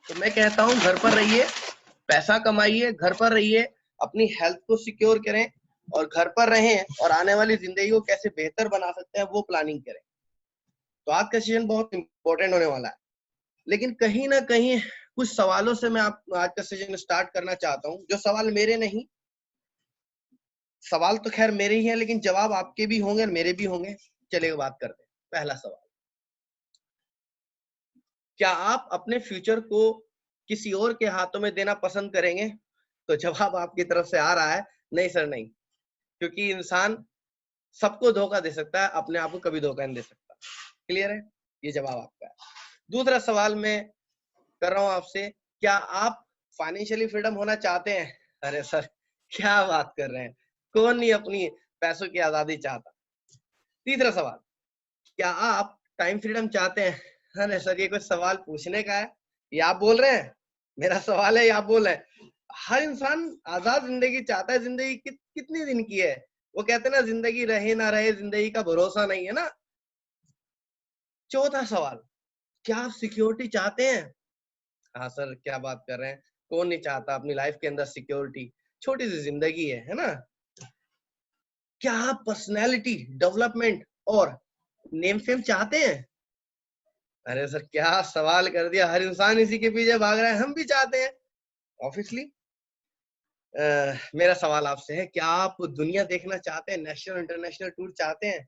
तो मैं कहता हूँ घर पर रहिए, पैसा कमाइए, घर पर रहिए, अपनी हेल्थ को सिक्योर करें और घर पर रहें और आने वाली जिंदगी को कैसे बेहतर बना सकते हैं वो प्लानिंग करें। तो आज का सेशन बहुत इंपॉर्टेंट होने वाला है, लेकिन कहीं ना कहीं कुछ सवालों से मैं आप आज का सेशन स्टार्ट करना चाहता हूँ। जो सवाल मेरे नहीं, सवाल तो खैर मेरे ही हैं, लेकिन जवाब आपके भी होंगे और मेरे भी होंगे। चलिए बात करते हैं। पहला सवाल, क्या आप अपने फ्यूचर को किसी और के हाथों में देना पसंद करेंगे? तो जवाब आपकी तरफ से आ रहा है, नहीं सर नहीं, क्योंकि इंसान सबको धोखा दे सकता है, अपने आप को कभी धोखा नहीं दे सकता। क्लियर है? ये जवाब आपका है। दूसरा सवाल मैं कर रहा हूं आपसे, क्या आप फाइनेंशियली फ्रीडम होना चाहते हैं? अरे सर क्या बात कर रहे हैं, कौन नहीं अपनी पैसों की आजादी चाहता। तीसरा सवाल, क्या आप टाइम फ्रीडम चाहते हैं? अरे सर ये कुछ सवाल पूछने का है, ये आप बोल रहे हैं? मेरा सवाल है, ये आप बोल रहे हैं? हर इंसान आजाद जिंदगी चाहता है। जिंदगी कितनी दिन की है? वो कहते हैं ना, जिंदगी रहे ना रहे, जिंदगी का भरोसा नहीं है ना। चौथा सवाल, क्या आप सिक्योरिटी चाहते हैं? हाँ सर क्या बात कर रहे हैं, कौन नहीं चाहता अपनी लाइफ के अंदर सिक्योरिटी, छोटी सी जिंदगी है ना। क्या आप पर्सनैलिटी डेवलपमेंट और नेम फेम चाहते हैं? अरे सर क्या सवाल कर दिया, हर इंसान इसी के पीछे भाग रहा है, हम भी चाहते हैं ऑब्वियसली। मेरा सवाल आपसे है, क्या आप दुनिया देखना चाहते हैं, नेशनल इंटरनेशनल टूर चाहते हैं?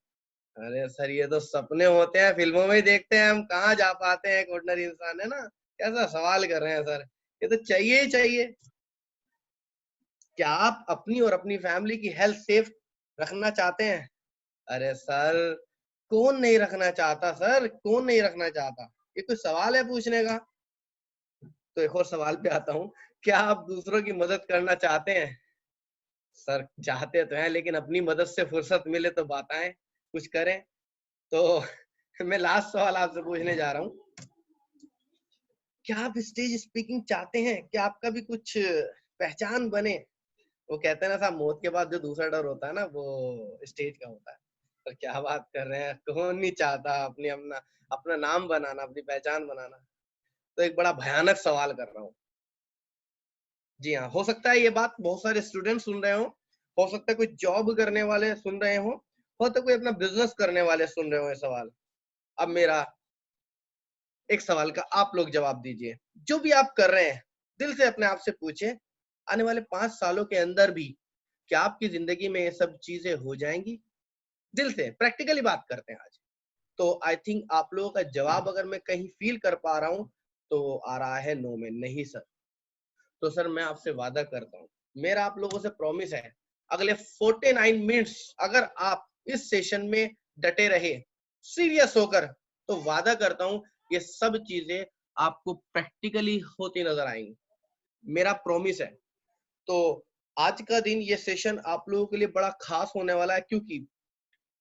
अरे सर ये तो सपने होते हैं, फिल्मों में ही देखते हैं, हम कहाँ जा पाते हैं, एक ऑर्डिनरी इंसान है ना। कैसा सवाल कर रहे हैं सर, ये तो चाहिए ही चाहिए। क्या आप अपनी और अपनी फैमिली की हेल्थ सेफ रखना चाहते हैं? अरे सर कौन नहीं रखना चाहता, सर कौन नहीं रखना चाहता, ये कोई सवाल है पूछने का। तो एक और सवाल पे आता हूँ, क्या आप दूसरों की मदद करना चाहते हैं? सर चाहते तो हैं, लेकिन अपनी मदद से फुर्सत मिले तो बताएं, कुछ करें। तो मैं लास्ट सवाल आपसे पूछने जा रहा हूँ, क्या आप स्टेज स्पीकिंग चाहते हैं? क्या आपका भी कुछ पहचान बने? वो कहते हैं ना साहब, मौत के बाद जो दूसरा डर होता है ना, वो स्टेज का होता है। तो क्या बात कर रहे हैं, कौन नहीं चाहता अपनी अपना अपना नाम बनाना, अपनी पहचान बनाना। तो एक बड़ा भयानक सवाल कर रहा हूँ। जी हाँ, हो सकता है ये बात बहुत सारे स्टूडेंट सुन रहे हो सकता है कोई जॉब करने वाले सुन रहे हो सकता है कोई अपना बिजनेस करने वाले सुन रहे हो ये सवाल। अब मेरा एक सवाल का आप लोग जवाब दीजिए। जो भी आप कर रहे हैं, दिल से अपने आप से पूछें, आने वाले 5 सालों के अंदर भी क्या आपकी जिंदगी में ये सब चीजें हो जाएंगी? दिल से प्रैक्टिकली बात करते हैं आज। तो आई थिंक आप लोगों का जवाब अगर मैं कहीं फील कर पा रहा हूं, तो आ रहा है नो में, नहीं सर। तो सर मैं आपसे वादा करता हूं, मेरा आप लोगों से प्रॉमिस है, अगले 49 मिनट्स अगर आप इस सेशन में डटे रहे सीरियस होकर, तो वादा करता हूं ये सब चीजें आपको प्रैक्टिकली होती नजर आएंगी, मेरा प्रॉमिस है। तो आज का दिन ये सेशन आप लोगों के लिए बड़ा खास होने वाला है, क्योंकि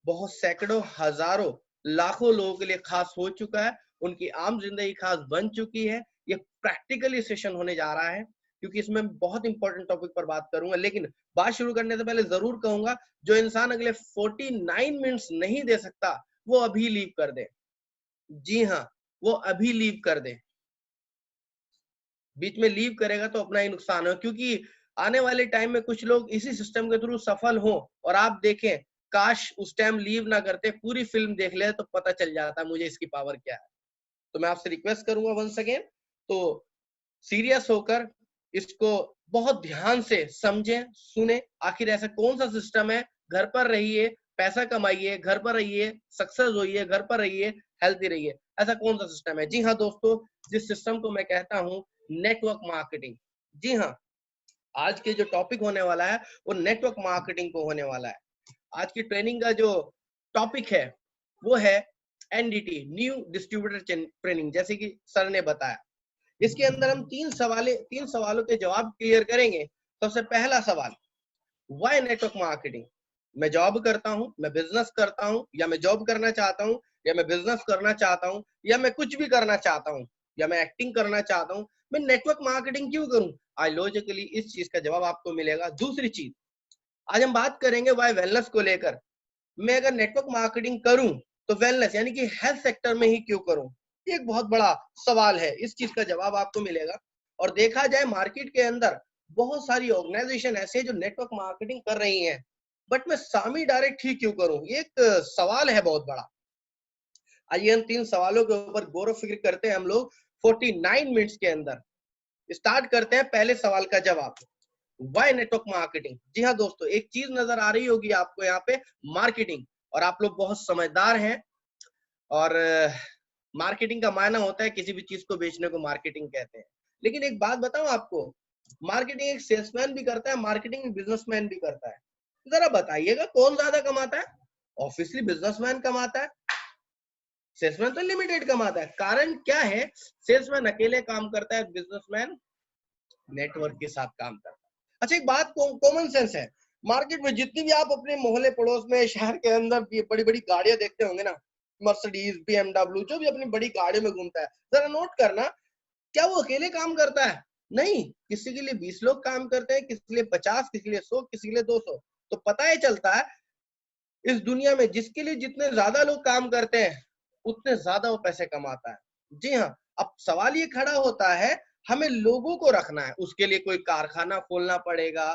बहुत सैकड़ों हजारों लाखों लोगों के लिए खास हो चुका है, उनकी आम जिंदगी खास बन चुकी है। ये प्रैक्टिकली सेशन होने जा रहा है, क्योंकि इसमें बहुत इंपॉर्टेंट टॉपिक पर बात करूंगा। लेकिन बात शुरू करने से पहले जरूर कहूंगा, जो इंसान अगले 49 मिनट्स नहीं दे सकता, वो अभी लीव कर दे। जी हाँ, वो अभी लीव कर दे। बीच में लीव करेगा तो अपना ही नुकसान है, क्योंकि आने वाले टाइम में कुछ लोग इसी सिस्टम के थ्रू सफल हो, और आप देखें, काश उस टाइम लीव ना करते, पूरी फिल्म देख ले तो पता चल जाता मुझे इसकी पावर क्या है। तो मैं आपसे रिक्वेस्ट करूंगा वंस अगेन, तो सीरियस होकर इसको बहुत ध्यान से समझें, सुने, आखिर ऐसा कौन सा सिस्टम है। घर पर रहिए, पैसा कमाइए, घर पर रहिए, सक्सेस होइए, घर पर रहिए, हेल्थी रहिए, ऐसा कौन सा सिस्टम है? जी हाँ दोस्तों, जिस सिस्टम को मैं कहता हूँ नेटवर्क मार्केटिंग। जी हाँ, आज के जो टॉपिक होने वाला है वो नेटवर्क मार्केटिंग को होने वाला है। आज की ट्रेनिंग का जो टॉपिक है वो है एनडीटी, न्यू डिस्ट्रीब्यूटर ट्रेनिंग, जैसे कि सर ने बताया। इसके अंदर हम तीन सवालों के जवाब क्लियर करेंगे। सबसे पहला सवाल, व्हाई नेटवर्क मार्केटिंग? मैं जॉब करता हूं, मैं बिजनेस करता हूं, या मैं जॉब करना चाहता हूं, या मैं बिजनेस करना चाहता हूं, या मैं कुछ भी करना चाहता हूं, या मैं एक्टिंग करना चाहता हूं, मैं नेटवर्क मार्केटिंग क्यों करूं? आई लॉजिकली इस चीज का जवाब आपको मिलेगा। दूसरी चीज, आज हम बात करेंगे वाई वेलनेस को लेकर। मैं अगर नेटवर्क मार्केटिंग करूं तो वेलनेस यानी कि हेल्थ सेक्टर में ही क्यों करूं? ये एक बहुत बड़ा सवाल है, इस चीज का जवाब आपको मिलेगा। और देखा जाए मार्केट के अंदर बहुत सारी ऑर्गेनाइजेशन ऐसे जो नेटवर्क मार्केटिंग कर रही हैं, बट मैं सामी डायरेक्ट ही क्यों करूं, ये एक सवाल है बहुत बड़ा। आइए हम 3 सवालों के ऊपर गौर फिक्र करते हैं हम लोग 49 मिनट्स के अंदर। स्टार्ट करते हैं पहले सवाल का जवाब, वाई नेटवर्क मार्केटिंग। जी हाँ दोस्तों, एक चीज नजर आ रही होगी आपको यहाँ पे, मार्केटिंग, और आप लोग बहुत समझदार हैं। और मार्केटिंग का मायना होता है किसी भी चीज को बेचने को मार्केटिंग कहते हैं। लेकिन एक बात बताऊं आपको, मार्केटिंग एक सेल्समैन भी करता है, मार्केटिंग बिजनेसमैन भी करता है। जरा बताइएगा कौन ज्यादा कमाता है? ऑब्वियसली बिजनेसमैन कमाता है, सेल्समैन तो लिमिटेड कमाता है। कारण क्या है? सेल्समैन अकेले काम करता है, बिजनेसमैन नेटवर्क के साथ काम करता है। अच्छा, एक बात कॉमन सेंस है, मार्केट में जितनी भी आप अपने मोहल्ले पड़ोस में शहर के अंदर बड़ी बड़ी गाड़ियां देखते होंगे ना, मर्सिडीज, बीएमडब्ल्यू, जो भी अपनी बड़ी गाड़ियों में घूमता है, जरा नोट करना, क्या वो अकेले काम करता है? नहीं, किसी के लिए 20 लोग काम करते हैं, किसी के लिए 50, किसी के लिए 100, किसी के लिए 200। तो पता ही चलता है इस दुनिया में जिसके लिए जितने ज्यादा लोग काम करते हैं उतने ज्यादा वो पैसे कमाता है। जी हाँ, अब सवाल ये खड़ा होता है, हमें लोगों को रखना है, उसके लिए कोई कारखाना खोलना पड़ेगा,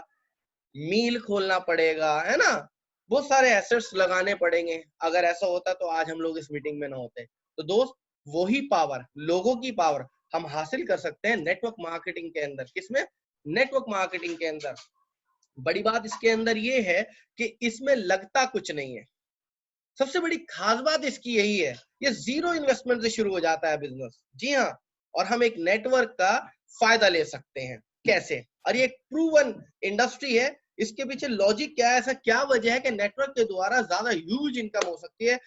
मील खोलना पड़ेगा, है ना, बहुत सारे एसेट्स लगाने पड़ेंगे। अगर ऐसा होता तो आज हम लोग इस मीटिंग में ना होते। तो दोस्त, वही पावर, लोगों की पावर हम हासिल कर सकते हैं नेटवर्क मार्केटिंग के अंदर। किसमें? नेटवर्क मार्केटिंग के अंदर। बड़ी बात इसके अंदर ये है कि इसमें लगता कुछ नहीं है। सबसे बड़ी खास बात इसकी यही है, ये जीरो इन्वेस्टमेंट से शुरू हो जाता है बिजनेस। जी हाँ, और हम एक नेटवर्क का फायदा ले सकते हैं। कैसे? और ये एक प्रूवन इंडस्ट्री है। इसके पीछे लॉजिक क्या है, ऐसा क्या वजह है कि नेटवर्क के द्वारा ज्यादा ह्यूज इनकम हो सकती है,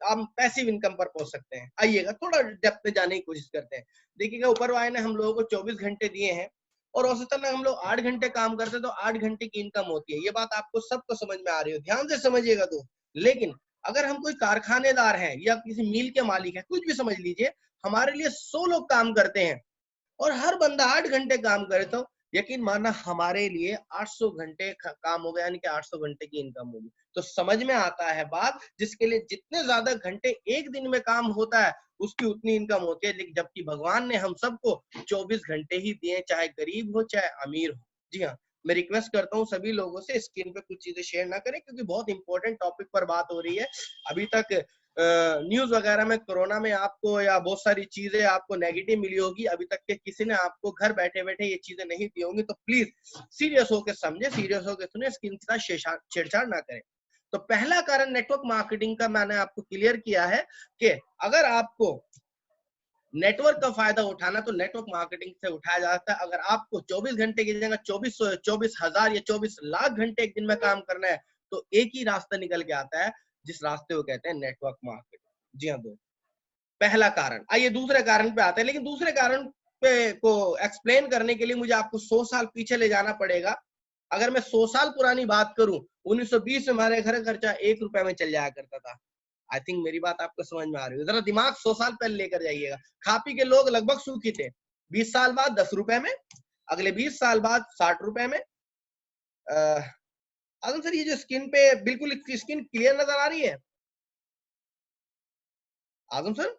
हम पैसिव इनकम पर पहुंच सकते हैं। आइएगा थोड़ा डेप्थ में जाने की कोशिश करते हैं। देखिएगा, ऊपर वाले ने हम लोगों को 24 घंटे दिए हैं और औसतन हम लोग 8 घंटे काम करते हैं, तो 8 घंटे की इनकम होती है। ये बात आपको सबको समझ में आ रही हो, ध्यान से समझिएगा। तो लेकिन अगर हम कोई कारखानेदार हैं या किसी मिल के मालिक हैं, कुछ भी समझ लीजिए, हमारे लिए 100 लोग काम करते हैं और हर बंदा 8 घंटे काम करे, तो यकीन मानना हमारे लिए 800 घंटे काम हो गया, यानी कि 800 घंटे की इनकम होगी। तो समझ में आता है बात, जिसके लिए जितने ज्यादा घंटे एक दिन में काम होता है उसकी उतनी इनकम होती है। लेकिन जबकि भगवान ने हम सबको 24 घंटे ही दिए, चाहे गरीब हो चाहे अमीर हो। जी हाँ, मैं रिक्वेस्ट करता हूँ सभी लोगों से स्क्रीन पे कुछ चीजें शेयर ना करें, क्योंकि बहुत इंपॉर्टेंट टॉपिक पर बात हो रही है। अभी तक न्यूज वगैरह में कोरोना में आपको या बहुत सारी चीजें आपको नेगेटिव मिली होगी, अभी तक के किसी ने आपको घर बैठे बैठे ये चीजें नहीं दी होंगी। तो प्लीज सीरियस होकर समझे, सीरियस होकर सुने, स्क्रीन के साथ छेड़छाड़ ना करें। तो पहला कारण नेटवर्क मार्केटिंग का मैंने आपको क्लियर किया है कि अगर आपको नेटवर्क का फायदा उठाना तो नेटवर्क मार्केटिंग से उठाया जाता है। अगर आपको 24 घंटे की जगह 2400, 24,000 या 24 लाख घंटे एक दिन में काम करना है, तो एक ही रास्ता निकल के आता है, जिस रास्ते को कहते हैं नेटवर्क मार्केटिंग। जी हाँ दोस्त, पहला कारण। आइए दूसरे कारण पे आते हैं, लेकिन दूसरे कारण पे को एक्सप्लेन करने के लिए मुझे आपको 100 साल पीछे ले जाना पड़ेगा। अगर मैं 100 साल पुरानी बात करूं, 1920 में हमारे घर खर्चा 1 रुपए में चल जाया करता था। आई थिंक मेरी बात आपको समझ में आ रही है। जरा दिमाग 100 साल पहले लेकर जाइएगा। खा पी के लोग लगभग सुखी थे। 20 साल बाद 10 रुपए में, अगले 20 साल बाद 60 रुपए में। आजम सर, ये जो स्किन पे बिल्कुल स्किन क्लियर नजर आ रही है? आजम सर,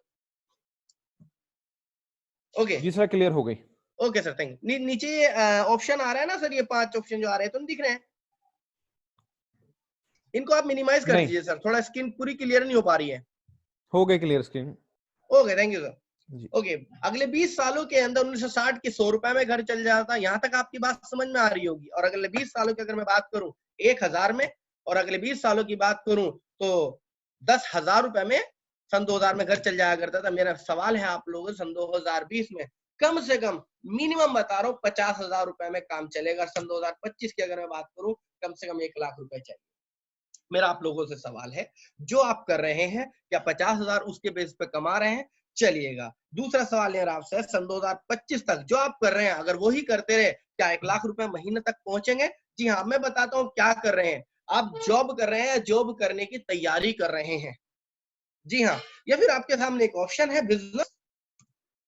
ओके जी सर, क्लियर हो गई। Okay sir, thank you. नीचे ऑप्शन आ रहा है ना सर, ये 5 ऑप्शन जो आ रहे हैं, तो नहीं दिख रहे हैं? इनको आप मिनिमाइज कर नहीं, दीजिए सर, थोड़ा स्किन पूरी क्लियर नहीं हो पा रही है। हो गई clear screen. Okay, thank you sir. जी ओके, अगले 20 सालों के अंदर 1960 के 100 रुपए में घर चल जाता। यहाँ तक आपकी बात समझ में आ रही होगी। और अगले 20 सालों की अगर मैं बात करूं 1000 में, और अगले 20 सालों की बात करूं तो 10,000 रुपए में सन 2000 में घर चल जाया करता था। मेरा सवाल है आप लोगों से, सन 2020 में कम से कम मिनिमम बता रहा हूँ 50,000 रुपए में काम चलेगा। सन 2025 की अगर मैं बात करूं, कम से कम 1 लाख रुपए चाहिए। मेरा आप लोगों से सवाल है, जो आप कर रहे हैं क्या 50,000 उसके बेस पे कमा रहे हैं? चलिएगा, दूसरा सवाल मेरा आपसे, सन 2025 तक जो आप कर रहे हैं अगर वही करते रहे, क्या 1 लाख रुपए महीने तक पहुंचेंगे? जी हाँ, मैं बताता हूँ क्या कर रहे हैं। आप जॉब कर रहे हैं, जॉब करने की तैयारी कर रहे हैं। जी हाँ, या फिर आपके सामने एक ऑप्शन है बिजनेस।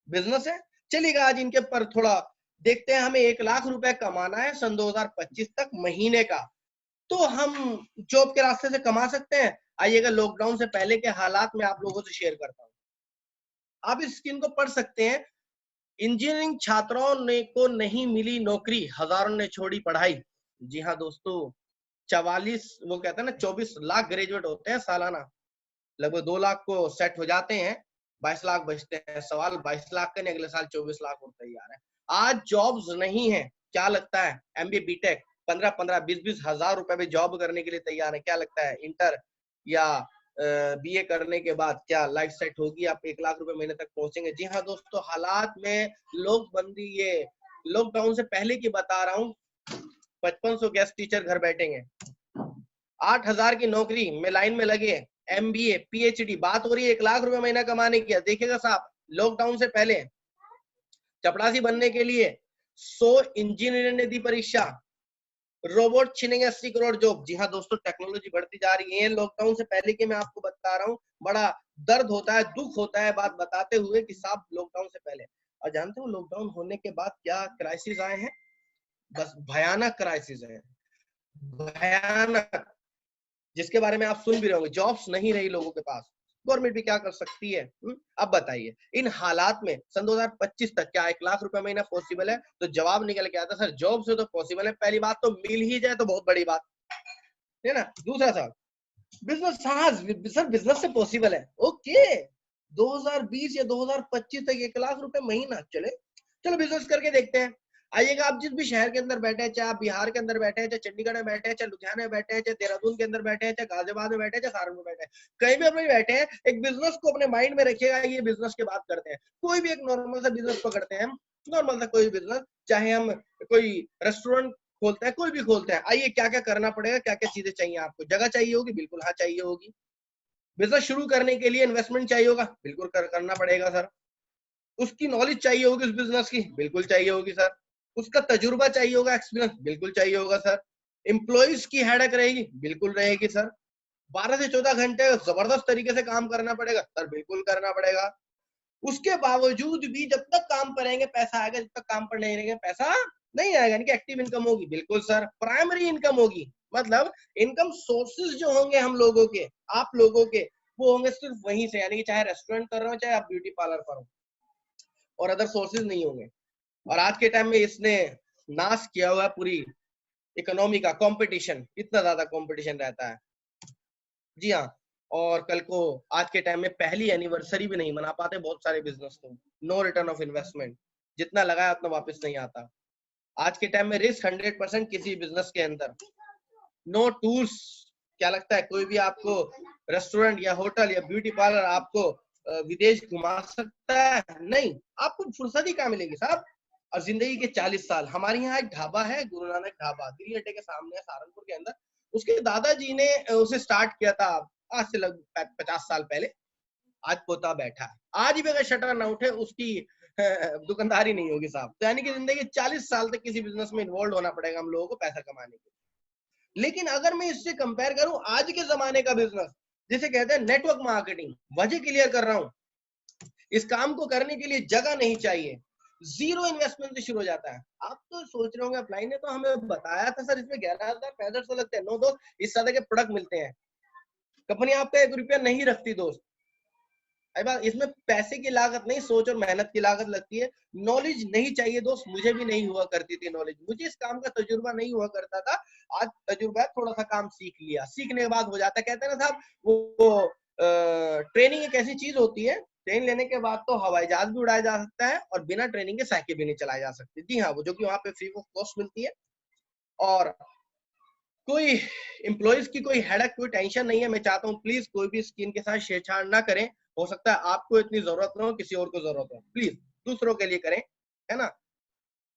बिजनेस है, चलिएगा आज इनके पर थोड़ा देखते हैं। हमें 1 लाख रुपए कमाना है सन 2025 तक महीने का, तो हम जॉब के रास्ते से कमा सकते हैं। आइएगा लॉकडाउन से पहले के हालात में आप लोगों से शेयर करता हूँ। आप इस स्कीम को पढ़ सकते हैं। इंजीनियरिंग छात्रों ने को नहीं मिली नौकरी, हजारों ने छोड़ी पढ़ाई। जी हाँ दोस्तों, 44 वो कहते हैं ना 24 लाख ग्रेजुएट होते हैं सालाना, लगभग 2 लाख को सेट हो जाते हैं, 22 लाख बचते हैं। सवाल 22 लाख का नहीं, अगले साल 24 लाख और तैयार है। आज जॉब्स नहीं है, क्या लगता है एमबीए बीटेक 15-15 20-20 हजार रुपए में जॉब करने के लिए तैयार है। क्या लगता है इंटर या बीए करने के बाद क्या लाइफ सेट होगी, आप 1 लाख रुपए महीने तक पहुंचेंगे? जी हाँ दोस्तों, हालात में लोकबंदी, ये लॉकडाउन से पहले की बता रहा हूँ, 5500 गेस्ट टीचर घर बैठेंगे, 8000 की नौकरी में लाइन में लगे, एमबीए पीएचडी, बात हो रही है 1 लाख रुपए महीना कमाने की। देखिएगा साहब, लॉकडाउन से पहले चपड़ासी बनने के लिए 100 इंजीनियर ने दी परीक्षा, रोबोट छीनेंगे 80 करोड़ जॉब। जी हाँ दोस्तों, टेक्नोलॉजी बढ़ती जा रही है। लॉकडाउन से पहले के मैं आपको बता रहा हूँ, बड़ा दर्द होता है, दुख होता है बात बताते हुए कि साहब लॉकडाउन से पहले। और जानते हो लॉकडाउन होने के बाद क्या क्राइसिस आए हैं? बस भयानक क्राइसिस है, भयानक, जिसके बारे में आप सुन भी रहे होंगे। जॉब्स नहीं रही लोगों के पास, गवर्नमेंट भी क्या कर सकती है? अब बताइए, इन हालात में सन 2025 तक क्या 1 लाख रुपए महीना पॉसिबल है? तो जवाब निकल के आता सर जॉब से तो पॉसिबल है। पहली बात तो मिल ही जाए तो बहुत बड़ी बात है ना। दूसरा सवाल, बिजनेस, हाँ सर बिजनेस से पॉसिबल है, ओके। 2020 या 2025 तक 1 लाख रुपए महीना, चले चलो बिजनेस करके देखते हैं। आइएगा, आप जिस भी शहर के अंदर बैठे हैं, चाहे आप बिहार के अंदर बैठे हैं, चाहे चंडीगढ़ में बैठे हैं, चाहे लुधियाना में बैठे हैं, चाहे देहरादून के अंदर बैठे हैं, चाहे गाजियाबाद में बैठे हैं, चाहे सहारनपुर में बैठे हैं, कहीं भी अपने बैठे हैं, एक बिजनेस को अपने माइंड में रखिएगा। ये बिजनेस की बात करते हैं, कोई भी एक नॉर्मल सा बिजनेस पकड़ते हैं हम, नॉर्मल सा कोई बिजनेस, चाहे हम कोई रेस्टोरेंट खोलते हैं, कोई भी खोलते हैं। आइए, क्या क्या करना पड़ेगा, क्या क्या चीजें चाहिए आपको? जगह चाहिए होगी, बिल्कुल हाँ चाहिए होगी। बिजनेस शुरू करने के लिए इन्वेस्टमेंट चाहिए होगा, बिल्कुल करना पड़ेगा सर। उसकी नॉलेज चाहिए होगी उस बिजनेस की, बिल्कुल चाहिए होगी सर। उसका तजुर्बा चाहिए होगा, एक्सपीरियंस बिल्कुल चाहिए होगा सर। एम्प्लॉइज की हेडेक रहेगी, बिल्कुल रहेगी सर। 12 से 14 घंटे जबरदस्त तरीके से काम करना पड़ेगा सर, बिल्कुल करना पड़ेगा। उसके बावजूद भी जब तक काम करेंगे पैसा आएगा, जब तक काम पर नहीं रहेंगे पैसा नहीं आएगा। यानी कि एक्टिव इनकम होगी, बिल्कुल सर। प्राइमरी इनकम होगी, मतलब इनकम सोर्सेज जो होंगे हम लोगों के, आप लोगों के, वो होंगे सिर्फ वहीं से। यानी कि चाहे रेस्टोरेंट कर रहे हो, चाहे आप ब्यूटी पार्लर पर हो, और अदर सोर्सेज नहीं होंगे। और आज के टाइम में इसने नाश किया हुआ पूरी इकोनॉमी का। कंपटीशन, इतना ज्यादा कंपटीशन रहता है। जी हाँ, और कल को आज के टाइम में पहली एनिवर्सरी भी नहीं मना पाते बहुत सारे बिजनेस को। नो रिटर्न ऑफ इन्वेस्टमेंट, जितना लगाया उतना वापस नहीं आता। आज के टाइम में रिस्क 100% किसी बिजनेस के अंदर। नो टूल्स, क्या लगता है कोई भी आपको रेस्टोरेंट या होटल या ब्यूटी पार्लर आपको विदेश घुमा सकता है? नहीं, आपको फुर्सत ही कहाँ मिलेगी साहब। और जिंदगी के 40 साल, हमारे यहाँ एक ढाबा है, गुरु नानक ढाबा, दिल्ली अड्डे के सामने, सहारनपुर के अंदर। उसके दादाजी ने उसे स्टार्ट किया था आज से लगभग 50 साल पहले। आज पोता बैठा है, आज भी अगर शटर ना उठे उसकी दुकानदारी नहीं होगी साहब। तो यानी कि जिंदगी 40 साल तक किसी बिजनेस में इन्वॉल्व होना पड़ेगा हम लोगों को पैसा कमाने के लिए। लेकिन अगर मैं इससे कंपेयर करूं आज के जमाने का बिजनेस, जिसे कहते हैं नेटवर्क मार्केटिंग, वजह क्लियर कर रहा हूं, इस काम को करने के लिए जगह नहीं चाहिए, जीरो इन्वेस्टमेंट से शुरू हो जाता है। आप तो सोच रहे होंगे अप्लाई ने तो हमें बताया था सर, इसमें 11,065 लगते हैं। नो दोस्त, इस तरह के प्रोडक्ट मिलते हैं, कंपनी आपका 1 रुपया नहीं रखती दोस्त। इसमें पैसे की लागत नहीं, सोच और मेहनत की लागत लगती है। नॉलेज नहीं चाहिए दोस्त, मुझे भी नहीं हुआ करती थी नॉलेज, मुझे इस काम का तजुर्बा नहीं हुआ करता था। आज तजुर्बा है, थोड़ा सा काम सीख लिया, सीखने के बाद हो जाता है। कहते हैं ना साहब, वो ट्रेनिंग एक ऐसी चीज होती है, ट्रेन लेने के बाद तो हवाई जहाज भी उड़ाया जा सकता है, और बिना ट्रेनिंग के साइकिल भी नहीं चलाई जा सकती। जी हाँ, वो जो कि वहां पे फ्री ऑफ कॉस्ट मिलती है, और कोई एम्प्लॉइज की कोई हेडक, कोई टेंशन नहीं है। मैं चाहता हूँ प्लीज कोई भी स्कीम के साथ छेड़छाड़ ना करें। हो सकता है आपको इतनी जरूरत ना हो, किसी और को जरूरत हो, प्लीज दूसरों के लिए करें, है ना।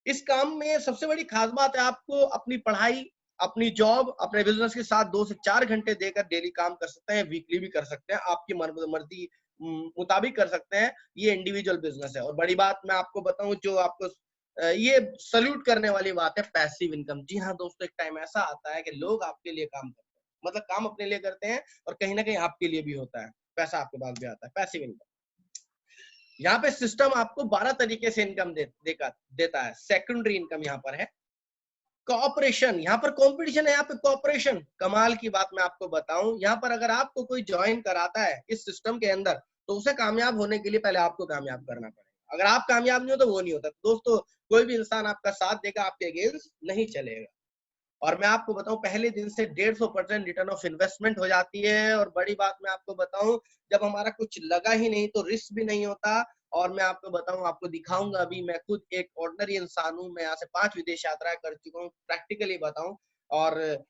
इस काम में सबसे बड़ी खास बात है, आपको अपनी पढ़ाई, अपनी जॉब, अपने बिजनेस के साथ 2 से 4 घंटे देकर डेली काम कर सकते हैं, वीकली भी कर सकते हैं, आपकी मर्जी मुताबिक कर सकते हैं। ये इंडिविजुअल बिजनेस है। और बड़ी बात मैं आपको बताऊं, जो आपको ये सल्यूट करने वाली बात है, पैसिव इनकम। जी हाँ दोस्तों, एक टाइम ऐसा आता है कि लोग आपके लिए काम करते हैं, मतलब काम अपने लिए करते हैं, और कहीं ना कहीं आपके लिए भी होता है, पैसा आपके पास भी आता है, पैसिव इनकम। यहाँ पे सिस्टम आपको 12 तरीके से इनकम देता है। सेकेंडरी इनकम यहाँ पर है, कॉपरेशन, यहाँ पर कंपटीशन है, यहाँ पे कॉपरेशन। कमाल की बात मैं आपको बताऊं, यहाँ पर अगर आपको कोई ज्वाइन कराता है इस सिस्टम के अंदर, तो उसे कामयाब होने के लिए पहले आपको कामयाब करना पड़ेगा। अगर आप कामयाब नहीं हो तो वो नहीं होता। दोस्तों, कोई भी इंसान आपका साथ देगा, आपके अगेंस्ट नहीं चलेगा। और मैं आपको बताऊं, पहले दिन से 150% रिटर्न ऑफ इन्वेस्टमेंट हो जाती है। और बड़ी बात मैं आपको बताऊं, जब हमारा कुछ लगा ही नहीं तो रिस्क भी नहीं होता। और मैं आपको बताऊं, आपको दिखाऊंगा अभी, मैं खुद एक ऑर्डिनरी इंसान हूं, मैं यहाँ से 5 विदेश यात्राएं कर चुका हूँ, प्रैक्टिकली बताऊं। और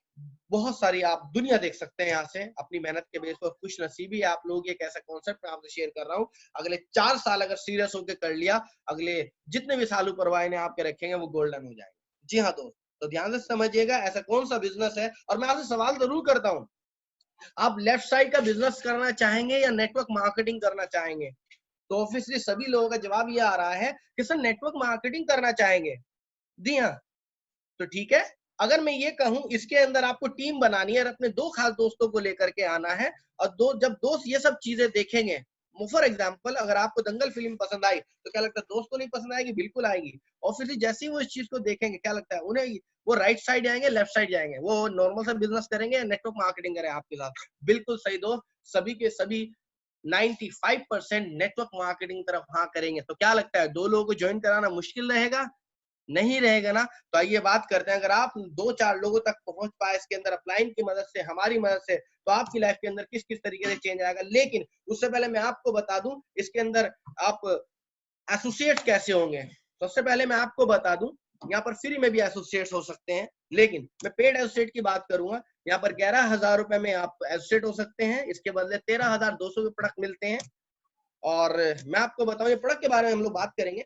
बहुत सारी आप दुनिया देख सकते हैं यहाँ से अपनी मेहनत के बेस पर। खुश नसीबी है आप लोग, एक ऐसा कॉन्सेप्ट मैं आपसे शेयर कर रहा हूँ। अगले 4 साल अगर सीरियस होकर कर लिया, अगले जितने भी साल ऊपर वाले ने आपके रखेंगे वो गोल्डन हो जाएंगे। जी हाँ दोस्त, तो ध्यान से समझिएगा ऐसा कौन सा बिजनेस है। और मैं आपसे सवाल जरूर करता हूं, आप लेफ्ट साइड का बिजनेस करना चाहेंगे या नेटवर्क मार्केटिंग करना चाहेंगे? तो ऑब्वियसली सभी लोगों का जवाब ये आ रहा है कि सर नेटवर्क मार्केटिंग करना चाहेंगे। जी हाँ, तो ठीक है। अगर मैं ये कहूं, इसके अंदर आपको टीम बनानी है और अपने 2 खास दोस्तों को लेकर के आना है। और जब दोस्त ये सब चीजें देखेंगे, फॉर एग्जाम्पल अगर आपको दंगल फिल्म पसंद आई तो क्या लगता है दोस्त को नहीं पसंद आएगी? बिल्कुल आएगी। और फिर जैसे ही वो इस चीज को देखेंगे, क्या लगता है उन्हें, वो राइट साइड जाएंगे, लेफ्ट साइड जाएंगे, वो नॉर्मल सा बिजनेस करेंगे, नेटवर्क मार्केटिंग करें आपके साथ? बिल्कुल सही दोस्त, सभी के सभी 95% नेटवर्क मार्केटिंग तरफ हाँ करेंगे। तो क्या लगता है 2 लोगों को ज्वाइन कराना मुश्किल रहेगा? नहीं रहेगा ना। तो आइए बात करते हैं, अगर आप 2-4 लोगों तक पहुंच पाए इसके अंदर अपलाइन की मदद से, हमारी मदद से, तो आपकी लाइफ के अंदर किस किस तरीके से चेंज आएगा। लेकिन उससे पहले मैं आपको बता दूं, इसके अंदर आप एसोसिएट कैसे होंगे। सबसे पहले मैं आपको बता दूं, यहाँ पर फ्री में भी एसोसिएट हो सकते हैं, लेकिन मैं पेड एसोसिएट की बात करूंगा। यहाँ पर 11,000 रुपए में आप एसोसिएट हो सकते हैं, इसके बदले 13,200 के प्रोडक्ट मिलते हैं। और मैं आपको बताऊं, ये प्रोडक्ट के बारे में हम लोग बात करेंगे।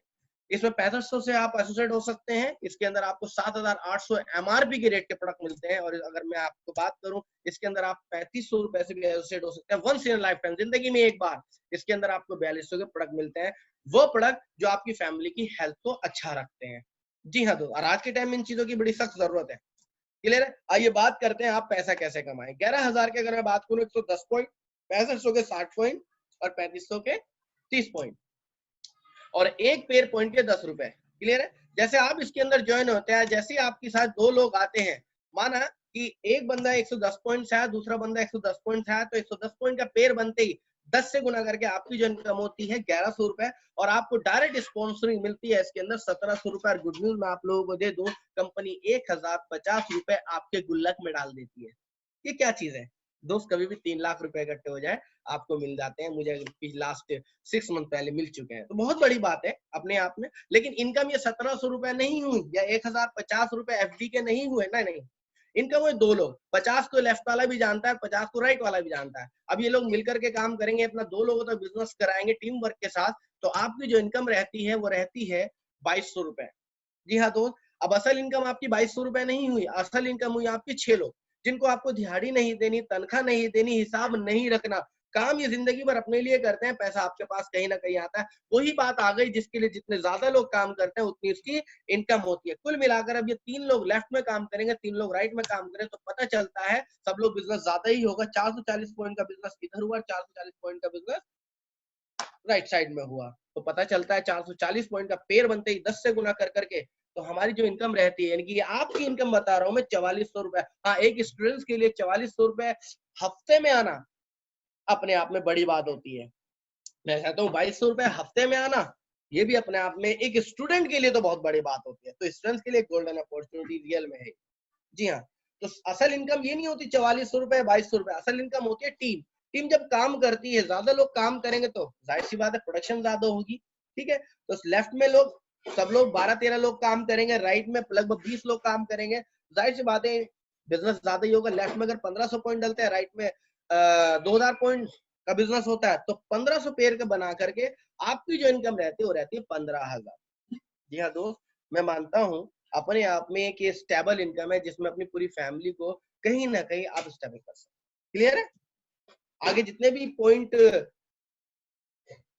इसमें 6500 से आप एसोसिएट हो सकते हैं। इसके अंदर आपको 7,800 एमआरपी के रेट के प्रोडक्ट मिलते हैं। और अगर मैं आपको बात करूं, इसके अंदर आप 3500 रुपए से भी एसोसिएट हो सकते हैं, वंस इन लाइफ टाइम, जिंदगी में एक बार। इसके अंदर आपको 4200 के प्रोडक्ट मिलते हैं, वो प्रोडक्ट जो आपकी फैमिली की हेल्थ को अच्छा रखते हैं। जी हाँ दोस्त, और आज के टाइम में इन चीजों की बड़ी सख्त जरूरत है। क्लियर है? आइए बात करते हैं आप पैसा कैसे कमाएं। 11,000 के अगर मैं बात करूं, 110 पॉइंट, 6500 के 60 पॉइंट और 3500 के 30 पॉइंट, और एक पेयर पॉइंट के 10 रुपए। क्लियर है? जैसे आप इसके अंदर ज्वाइन होते हैं, जैसे ही आपके साथ 2 लोग आते हैं, माना कि एक बंदा 110 पॉइंट से आया, दूसरा बंदा 110 पॉइंट से आया, तो 110 पॉइंट का पेयर बनते ही 10 से गुना करके आपकी जो इनकम होती है 1100 रुपए, और आपको डायरेक्ट स्पॉन्सरिंग मिलती है इसके अंदर 1700 रुपए। और गुड न्यूज मैं आप लोगों को दे दूं, कंपनी 1050 रुपए आपके गुल्लक में डाल देती है। ये क्या चीज है दोस्त? कभी भी 3 लाख रुपए इकट्ठे हो जाए आपको मिल जाते हैं। मुझे लास्ट 6 मंथ पहले मिल चुके हैं, तो बहुत बड़ी बात है अपने आप में। लेकिन इनकम ये 1700 रुपए नहीं हुई या 1050 रुपए एफडी के नहीं हुए, नहीं। इनकम हुए 2 लोग, 50 को लेफ्ट वाला भी जानता है, 50 को राइट वाला भी जानता है। अब ये लोग मिलकर के काम करेंगे, अपना 2 लोगों तक बिजनेस कराएंगे टीम वर्क के साथ, तो आपकी जो इनकम रहती है वो रहती है 2200 रुपए। जी हाँ दोस्त, अब असल इनकम आपकी 2200 रुपए नहीं हुई, असल इनकम हुई आपकी 6 लोग, जिनको आपको दिहाड़ी नहीं देनी, तनख्वाह नहीं देनी, हिसाब नहीं रखना, काम ये जिंदगी भर अपने लिए करते हैं, पैसा आपके पास कहीं ना कहीं आता है। वही बात आ गई जिसके लिए जितने ज्यादा लोग काम करते हैं उतनी उसकी इनकम होती है। कुल मिलाकर अब ये 3 लोग लेफ्ट में काम करेंगे, 3 लोग राइट में काम करें, तो पता चलता है सब लोग बिजनेस ज्यादा ही होगा। 440 पॉइंट का बिजनेस इधर हुआ, 440 पॉइंट का बिजनेस राइट साइड में हुआ, तो पता चलता है 440 पॉइंट का पेयर बनते ही 10 से गुना कर करके, तो हमारी जो इनकम रहती है, यानी कि आपकी इनकम बता रहा हूं मैं, 4400 रुपए। हाँ, एक स्टूडेंट्स के लिए 4400 रुपए हफ्ते में आना अपने आप में बड़ी बात होती है। मैं कहता हूँ 2200 रुपए हफ्ते में आना, ये भी अपने आप में एक स्टूडेंट के लिए तो बहुत बड़ी बात होती है। तो स्टूडेंट्स के लिए गोल्डन अपॉर्चुनिटी रियल में है। जी हाँ, तो असल इनकम ये नहीं होती 4400 रुपए 2200 रुपए, असल इनकम होती है टीम। टीम जब काम करती है, ज्यादा लोग काम करेंगे तो जाहिर सी बात है प्रोडक्शन ज्यादा होगी। ठीक है, तो लेफ्ट में लोग, सब लोग 12-13 लोग काम करेंगे, राइट में लगभग 20 लोग काम करेंगे, जाहिर सी बात है बिजनेस ज्यादा ही होगा। लेफ्ट में अगर 1500 पॉइंट डलते हैं, राइट में 2000 पॉइंट का बिजनेस होता है, तो 1500 पेयर का बना करके आपकी जो इनकम रहती है वो रहती है 15,000। जी हाँ दोस्त, मैं मानता हूँ अपने आप में एक स्टेबल इनकम है, जिसमें अपनी पूरी फैमिली को कहीं ना कहीं आप स्टेबल कर सकते। क्लियर है? आगे जितने भी पॉइंट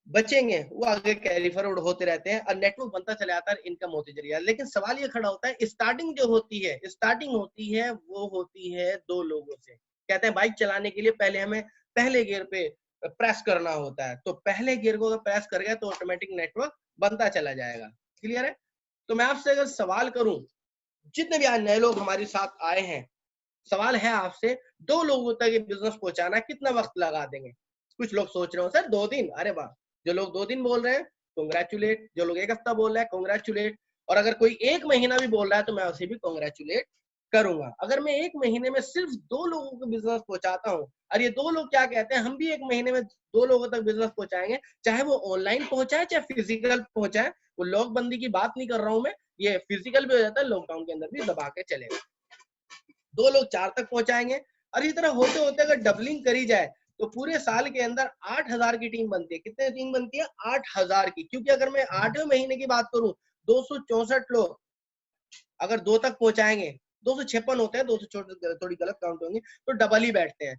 बचेंगे वो आगे कैरी फॉरवर्ड होते रहते हैं और नेटवर्क बनता चला जाता है, इनकम होती चली जाती है। लेकिन सवाल ये खड़ा होता है, स्टार्टिंग जो होती है, स्टार्टिंग होती है वो होती है 2 लोगों से। कहते हैं बाइक चलाने के लिए पहले हमें पहले गियर पे प्रेस करना होता है, तो पहले गियर को अगर प्रेस कर गया तो ऑटोमेटिक नेटवर्क बनता चला जाएगा। क्लियर है? तो मैं आपसे अगर सवाल करूं, जितने भी आज नए लोग हमारे साथ आए हैं, सवाल है आपसे, 2 लोगों तक ये बिजनेस पहुंचाना कितना वक्त लगा देंगे? कुछ लोग सोच रहे हो सर 2 दिन, अरे वाह, जो लोग 2 दिन बोल रहे हैं कॉन्ग्रेचुलेट, जो लोग 1 हफ्ता बोल रहे हैं कॉन्ग्रेचुलेट, और अगर कोई 1 महीना भी बोल रहा है तो मैं उसे भी कॉन्ग्रेचुलेट करूंगा। अगर मैं 1 महीने में सिर्फ 2 लोगों को बिजनेस पहुंचाता हूँ, और ये 2 लोग क्या कहते हैं, हम भी 1 महीने में 2 लोगों तक बिजनेस पहुंचाएंगे, चाहे वो ऑनलाइन पहुंचाए चाहे फिजिकल पहुंचाए, वो लॉकबंदी की बात नहीं कर रहा हूं मैं, ये फिजिकल भी हो जाता है, लॉकडाउन के अंदर भी दबा के चलेगा। 2 लोग 4 तक पहुंचाएंगे, और इस तरह होते होते अगर डबलिंग करी जाए तो पूरे साल के अंदर 8000 की टीम बनती है। कितने टीम बनती है? 8000 की। क्योंकि अगर मैं 8वें महीने की बात करूं, 264 लोग अगर 2 तक पहुंचाएंगे, 256 होते हैं, 200 थोड़ी गलत काउंट होंगे, तो डबल ही बैठते हैं,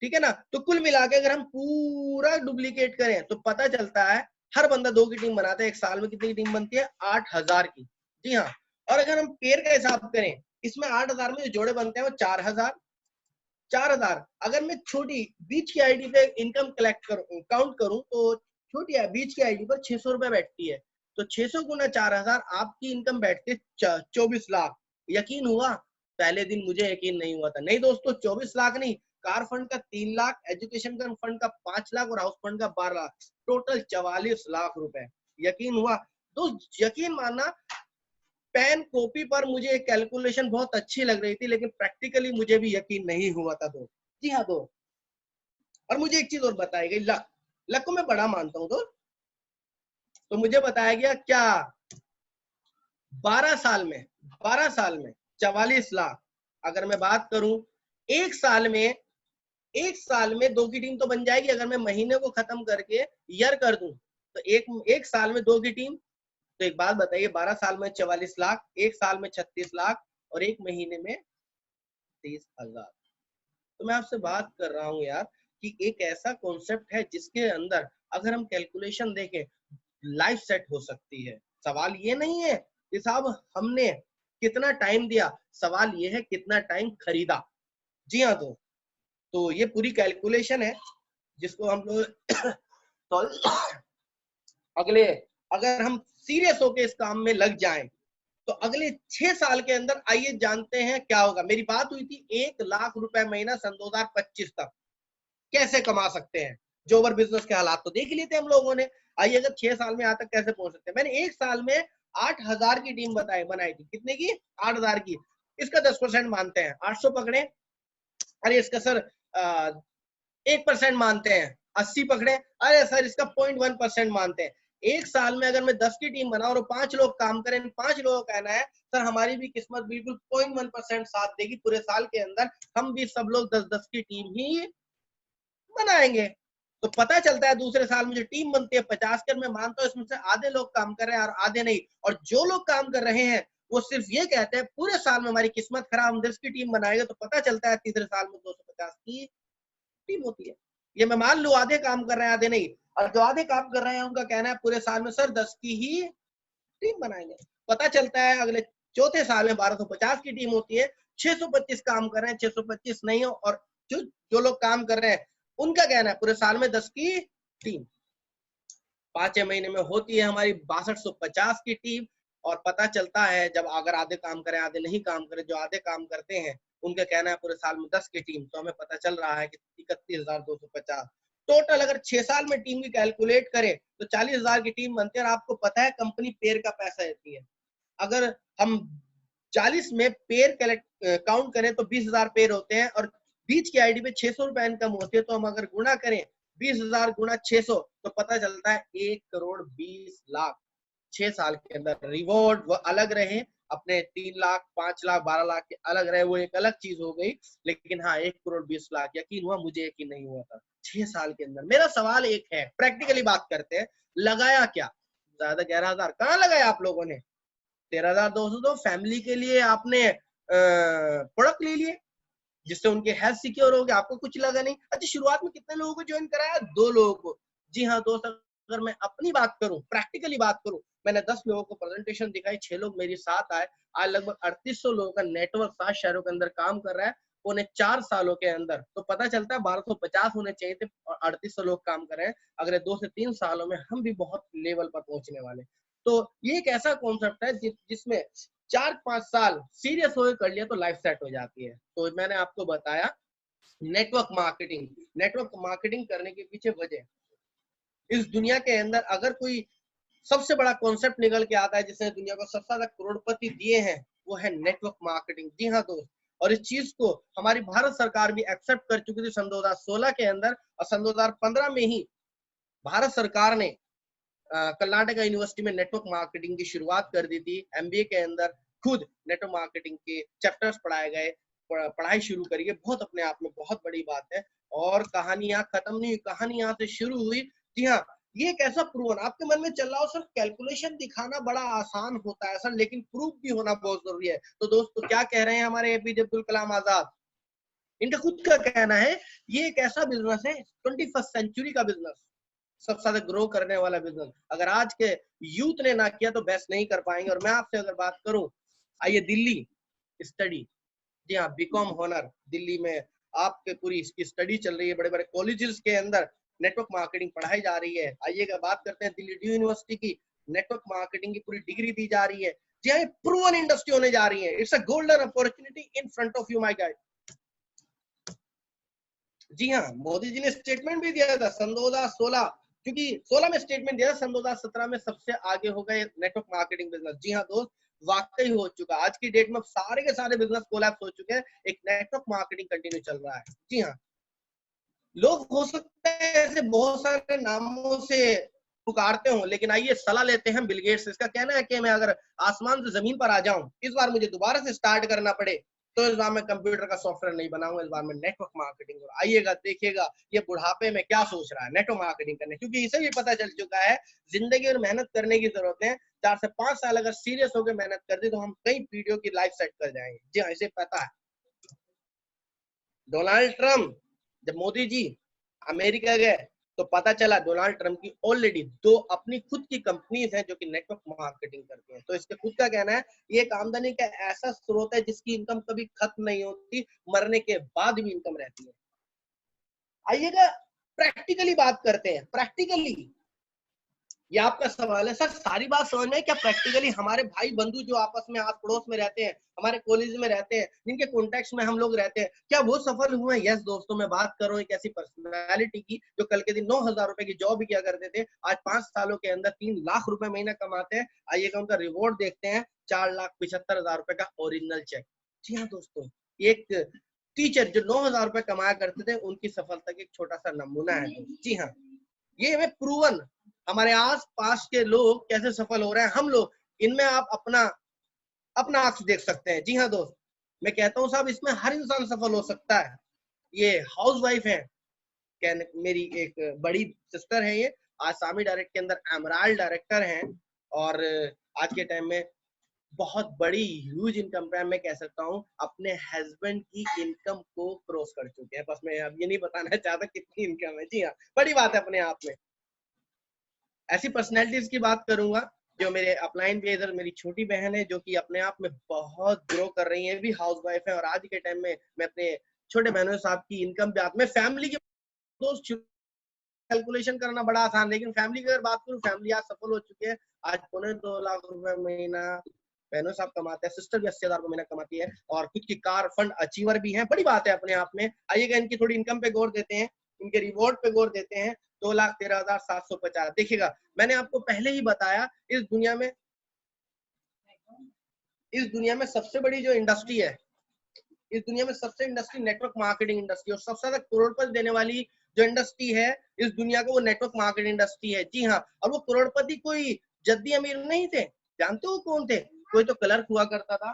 ठीक है ना। तो कुल मिला के अगर हम पूरा डुप्लीकेट करें तो पता चलता है हर बंदा 2 की टीम बनाता है, एक साल में कितनी टीम बनती है? 8000 की। जी हाँ। और अगर हम पेयर का हिसाब करें, इसमें 8000 में जो जोड़े बनते हैं वो 4000। अगर मैं छोटी बीच की आईडी पे इनकम कलेक्ट करूं, काउंट करूं, तो छोटी बीच की आईडी पर 600 रुपए बैठती है, तो 600 गुना 4000 आपकी इनकम बैठती है 24 लाख। यकीन हुआ? पहले दिन मुझे यकीन नहीं हुआ था। नहीं दोस्तों, 24 लाख नहीं, कार फंड का 3 लाख, एजुकेशन का फंड का 5 लाख और हाउस फंड का 12 लाख, टोटल 44 लाख रुपए। यकीन हुआ? तो यकीन मानना, पेन कॉपी पर मुझे कैलकुलेशन बहुत अच्छी लग रही थी, लेकिन प्रैक्टिकली मुझे भी यकीन नहीं हुआ था दोस्त। जी हाँ दोस्त। और मुझे एक चीज और बताई गई, लक को मैं बड़ा मानता हूँ दोस्त। तो मुझे बताया गया क्या, 12 साल में 44 लाख। अगर मैं बात करूं एक साल में 2 की टीम तो बन जाएगी, अगर मैं महीने को खत्म करके ईयर कर दूं तो एक साल में 2 की टीम। तो एक बात बताइए, 12 साल में 44 लाख, एक साल में 36 लाख, और एक महीने में 30,000। तो मैं आपसे बात कर रहा हूं यार कि एक ऐसा कॉन्सेप्ट है जिसके अंदर अगर हम कैलकुलेशन देखें, लाइफ सेट हो सकती है। सवाल ये नहीं है कि साहब हमने कितना टाइम दिया, सवाल ये है कितना टाइम खरीदा। जी हाँ। तो ये पूरी कैलकुलेशन है जिसको हम लोग तो अगले, अगर हम सीरियस होके इस काम में लग जाएं तो अगले 6 साल के अंदर आइए जानते हैं क्या होगा। मेरी बात हुई थी 1 लाख रुपए महीना सन 2025 तक कैसे कमा सकते हैं। जोबर बिजनेस के हालात तो देख ही लेते हैं हम लोगों ने। आइए अगर 6 साल में यहाँ तक कैसे पहुंच सकते हैं। मैंने एक साल में 8000 की टीम बनाई थी। कितने की? 8000 की। इसका 10% मानते हैं, 800 पकड़े। अरे इसका सर 1% मानते हैं, 80 पकड़े। अरे सर इसका 0.1% मानते हैं। एक साल में अगर मैं 10 की टीम बनाऊं और 5 लोग काम करें, 5 लोगों का कहना है सर हमारी भी किस्मत बिल्कुल 0.1% साथ देगी, पूरे साल के अंदर हम भी सब लोग 10-10 की टीम ही बनाएंगे। तो पता चलता है दूसरे साल में जो टीम बनती है 50 कर, मैं मानता हूं इसमें से आधे लोग काम कर रहे हैं और आधे नहीं। और जो लोग काम कर रहे हैं वो सिर्फ ये कहते हैं पूरे साल में हमारी किस्मत खराब, हम 10 की टीम बनाएंगे। तो पता चलता है तीसरे साल में 250 की टीम होती है। ये मैं मान लू आधे काम कर रहे हैं आधे नहीं, और जो आधे काम कर रहे हैं उनका कहना है पूरे साल में सर 10 की ही टीम बनाएंगे। पता चलता है अगले चौथे साल में 1250 की टीम होती है, 625 काम कर रहे हैं, 625 नहीं हो, और जो लोग काम कर रहे हैं उनका कहना है पूरे साल में 10 की टीम। 5 महीने में होती है हमारी 6250 की टीम। और पता चलता है जब अगर आधे काम करें आधे नहीं काम करें, जो आधे काम करते हैं उनका कहना है पूरे साल में 10 की टीम, तो हमें पता चल रहा है कि 31,250 टोटल। अगर 6 साल में टीम की कैलकुलेट करें तो 40,000 की टीम बनती है। और आपको पता है कंपनी पेयर का पैसा देती है। अगर हम 40 में पेयर काउंट करें तो 20,000 पेयर होते हैं, और बीच की आईडी पे 600 रुपए इनकम होती है। तो हम अगर गुणा करें 20,000 गुणा 600 तो पता चलता है 1,20,00,000 6 साल के अंदर। रिवॉर्ड वो अलग रहे, अपने 3 लाख 5 लाख 12 लाख के अलग रहे, वो एक अलग चीज हो गई। लेकिन हाँ 1,20,00,000 यकीन हुआ? मुझे यकीन नहीं हुआ था 6 साल के अंदर। मेरा सवाल एक है, प्रैक्टिकली बात करते हैं, लगाया क्या? ज्यादा 11,000 कहाँ लगाया आप लोगों ने? 13,200 तो फैमिली के लिए आपने प्रोडक्ट ले लिए जिससे उनके हेल्थ सिक्योर हो गया, आपको कुछ लगा नहीं। अच्छा शुरुआत में कितने लोगों को ज्वाइन कराया? 2 लोगों को। जी हाँ दोस्त, अगर मैं अपनी बात करूं, प्रैक्टिकली बात करूं, मैंने 10 लोगों को प्रेजेंटेशन दिखाई, 6 लोग मेरे साथ आए। आज लगभग 3800 लोगों का नेटवर्क 7 शहरों के अंदर काम कर रहा है। उन्हें 4 सालों के अंदर तो पता चलता है 1250 होने चाहिए थे और 3800 लोग काम कर रहे हैं। अगले 2 से 3 सालों में हम भी बहुत लेवल पर पहुंचने वाले। तो ये एक ऐसा कॉन्सेप्ट है जिसमें 4-5 साल सीरियस होकर कर लिया तो लाइफ सेट हो जाती है। तो मैंने आपको बताया नेटवर्क मार्केटिंग। नेटवर्क मार्केटिंग करने के पीछे वजह, इस दुनिया के अंदर अगर कोई सबसे बड़ा कॉन्सेप्ट निकल के आता है जिसने दुनिया को सबसे ज्यादा करोड़पति दिए हैं, वो है नेटवर्क मार्केटिंग। जी हाँ दोस्त, और इस चीज को हमारी भारत सरकार भी एक्सेप्ट कर चुकी थी सन 2016 के अंदर, और सन 2015 में ही भारत सरकार ने कर्नाटका यूनिवर्सिटी में नेटवर्क मार्केटिंग की शुरुआत कर दी थी। एमबीए के अंदर खुद नेटवर्क मार्केटिंग के चैप्टर्स पढ़ाए गए, पढ़ाई शुरू करिए, बहुत अपने आप में बहुत बड़ी बात है। और कहानियां खत्म नहीं हुई, कहानी यहाँ से शुरू हुई। जी हाँ, ये एक ऐसा प्रूवन आपके मन में चल रहा हो सर, कैलकुलेशन दिखाना बड़ा आसान होता है सर, लेकिन प्रूफ भी होना बहुत जरूरी है। तो दोस्तों क्या कह रहे हैं हमारे एपीजे अब्दुल कलाम आजाद, इनका खुद का कहना है ये एक ऐसा बिजनेस है 21st सेंचुरी का बिजनेस, सबसे ज्यादा ग्रो करने वाला बिजनेस। अगर आज के यूथ ने ना किया तो बेस्ट नहीं कर पाएंगे। और मैं आपसे अगर बात करूं, आइए दिल्ली स्टडी, जी हाँ बीकॉम होनर दिल्ली में आपके पूरी इसकी स्टडी चल रही है, बड़े बड़े कॉलेजेस के अंदर नेटवर्क मार्केटिंग पढ़ाई जा रही है। आइएगा बात करते हैं दिल्ली ड्यू यूनिवर्सिटी की, नेटवर्क मार्केटिंग की पूरी डिग्री दी जा रही है। जी हाँ, प्रूवन इंडस्ट्री होने जा रही है। It's a golden opportunity in front of you my guide. जी हाँ, मोदी जी ने स्टेटमेंट भी दिया था सन 2016, क्योंकि 16 में स्टेटमेंट दिया था, सन 2017 में सबसे आगे हो गए नेटवर्क मार्केटिंग बिजनेस। जी हाँ दोस्त, वाकई हो चुका। आज की डेट में सारे के सारे बिजनेस कोलैप्स हो चुके हैं, एक नेटवर्क मार्केटिंग कंटिन्यू चल रहा है। जी हाँ, लोग हो सकते हैं ऐसे बहुत सारे नामों से पुकारते हो, लेकिन आइए सलाह लेते हैं बिल गेट्स। इसका कहना है कि मैं अगर आसमान से जमीन पर आ जाऊं, इस बार मुझे दोबारा से स्टार्ट करना पड़े, तो इस बार मैं कंप्यूटर का सॉफ्टवेयर नहीं बनाऊंगा, इस बार मैं नेटवर्क मार्केटिंग। और आइएगा देखिएगा ये बुढ़ापे में क्या सोच रहा है, नेटवर्क मार्केटिंग करने, क्योंकि इसे भी पता चल चुका है जिंदगी में मेहनत करने की जरूरत है। 4 से 5 साल अगर सीरियस होकर मेहनत कर दी तो हम कई पीढ़ियों की लाइफ सेट कर जाएंगे। जी हाँ, इसे पता है। डोनाल्ड ट्रंप, जब मोदी जी अमेरिका गए तो पता चला डोनाल्ड ट्रंप की ऑलरेडी 2 अपनी खुद की कंपनीज हैं जो कि नेटवर्क मार्केटिंग करती हैं। तो इसके खुद का कहना है ये एक आमदनी का ऐसा स्रोत है जिसकी इनकम कभी खत्म नहीं होती, मरने के बाद भी इनकम रहती है। आइएगा प्रैक्टिकली बात करते हैं। प्रैक्टिकली ये आपका सवाल है सर, सारी बात समझ में, क्या प्रैक्टिकली हमारे भाई बंधु जो आपस में आस पड़ोस में रहते हैं, हमारे कॉलेज में रहते हैं, जिनके कॉन्टेक्ट में हम लोग रहते हैं, क्या वो सफल हुए? यस दोस्तों, मैं बात कर रहा हूँ एक ऐसी पर्सनैलिटी की जो कल के दिन 9,000 रुपए की जॉब किया करते थे, आज 5 सालों के अंदर 3 लाख रुपए महीना कमाते हैं। आइएगा उनका रिवॉर्ड देखते हैं, 4,75,000 रुपए का ओरिजिनल चेक। जी हाँ दोस्तों, एक टीचर जो 9,000 रुपए कमाया करते थे, उनकी सफलता का एक छोटा सा नमूना है। जी हाँ, ये हमें प्रूवन, हमारे आस पास के लोग कैसे सफल हो रहे हैं, हम लोग इनमें आप अपना अपना अक्स देख सकते हैं। जी हाँ दोस्त, मैं कहता हूँ साहब इसमें हर इंसान सफल हो सकता है। ये हाउस वाइफ है, मेरी एक बड़ी सिस्टर है, ये आसामी डायरेक्ट के अंदर एमराल्ड डायरेक्टर हैं, और आज के टाइम में बहुत बड़ी ह्यूज इनकम पे मैं कह सकता हूँ अपने हस्बैंड की इनकम को क्रॉस कर चुके हैं। बस मैं अब ये नहीं बताना चाहता कितनी इनकम है। जी हाँ, बड़ी बात है अपने आप में। ऐसी पर्सनैलिटीज की बात करूंगा जो मेरे अपलाइन पे, इधर मेरी छोटी बहन है जो कि अपने आप में बहुत ग्रो कर रही है, भी हाउस वाइफ है, और आज के टाइम में मैं अपने छोटे बहनों साहब की इनकम पे मैं फैमिली के दोस्त कैलकुलेशन करना बड़ा आसान, लेकिन फैमिली की अगर बात करूं, फैमिली आज सफल हो चुकी है। आज 2.25 लाख रुपए महीना बहनों साहब कमाते हैं, सिस्टर भी 80,000 रुपए महीना कमाती है, और खुद की कार फंड अचीवर भी है। बड़ी बात है अपने आप में। आइएगा इनकी थोड़ी इनकम पे गौर देते हैं, इनके रिवॉर्ड पे गौर देते हैं। 2,13,750। देखिएगा, मैंने आपको पहले ही बताया इस दुनिया में सबसे बड़ी जो इंडस्ट्री है, इस दुनिया में सबसे इंडस्ट्री नेटवर्क मार्केटिंग इंडस्ट्री, और सबसे ज्यादा करोड़पति देने वाली जो इंडस्ट्री है इस दुनिया को, वो नेटवर्क मार्केटिंग इंडस्ट्री है। जी हाँ, और वो करोड़पति कोई जद्दी अमीर नहीं थे। जानते हो कौन थे? कोई तो क्लर्क हुआ करता था,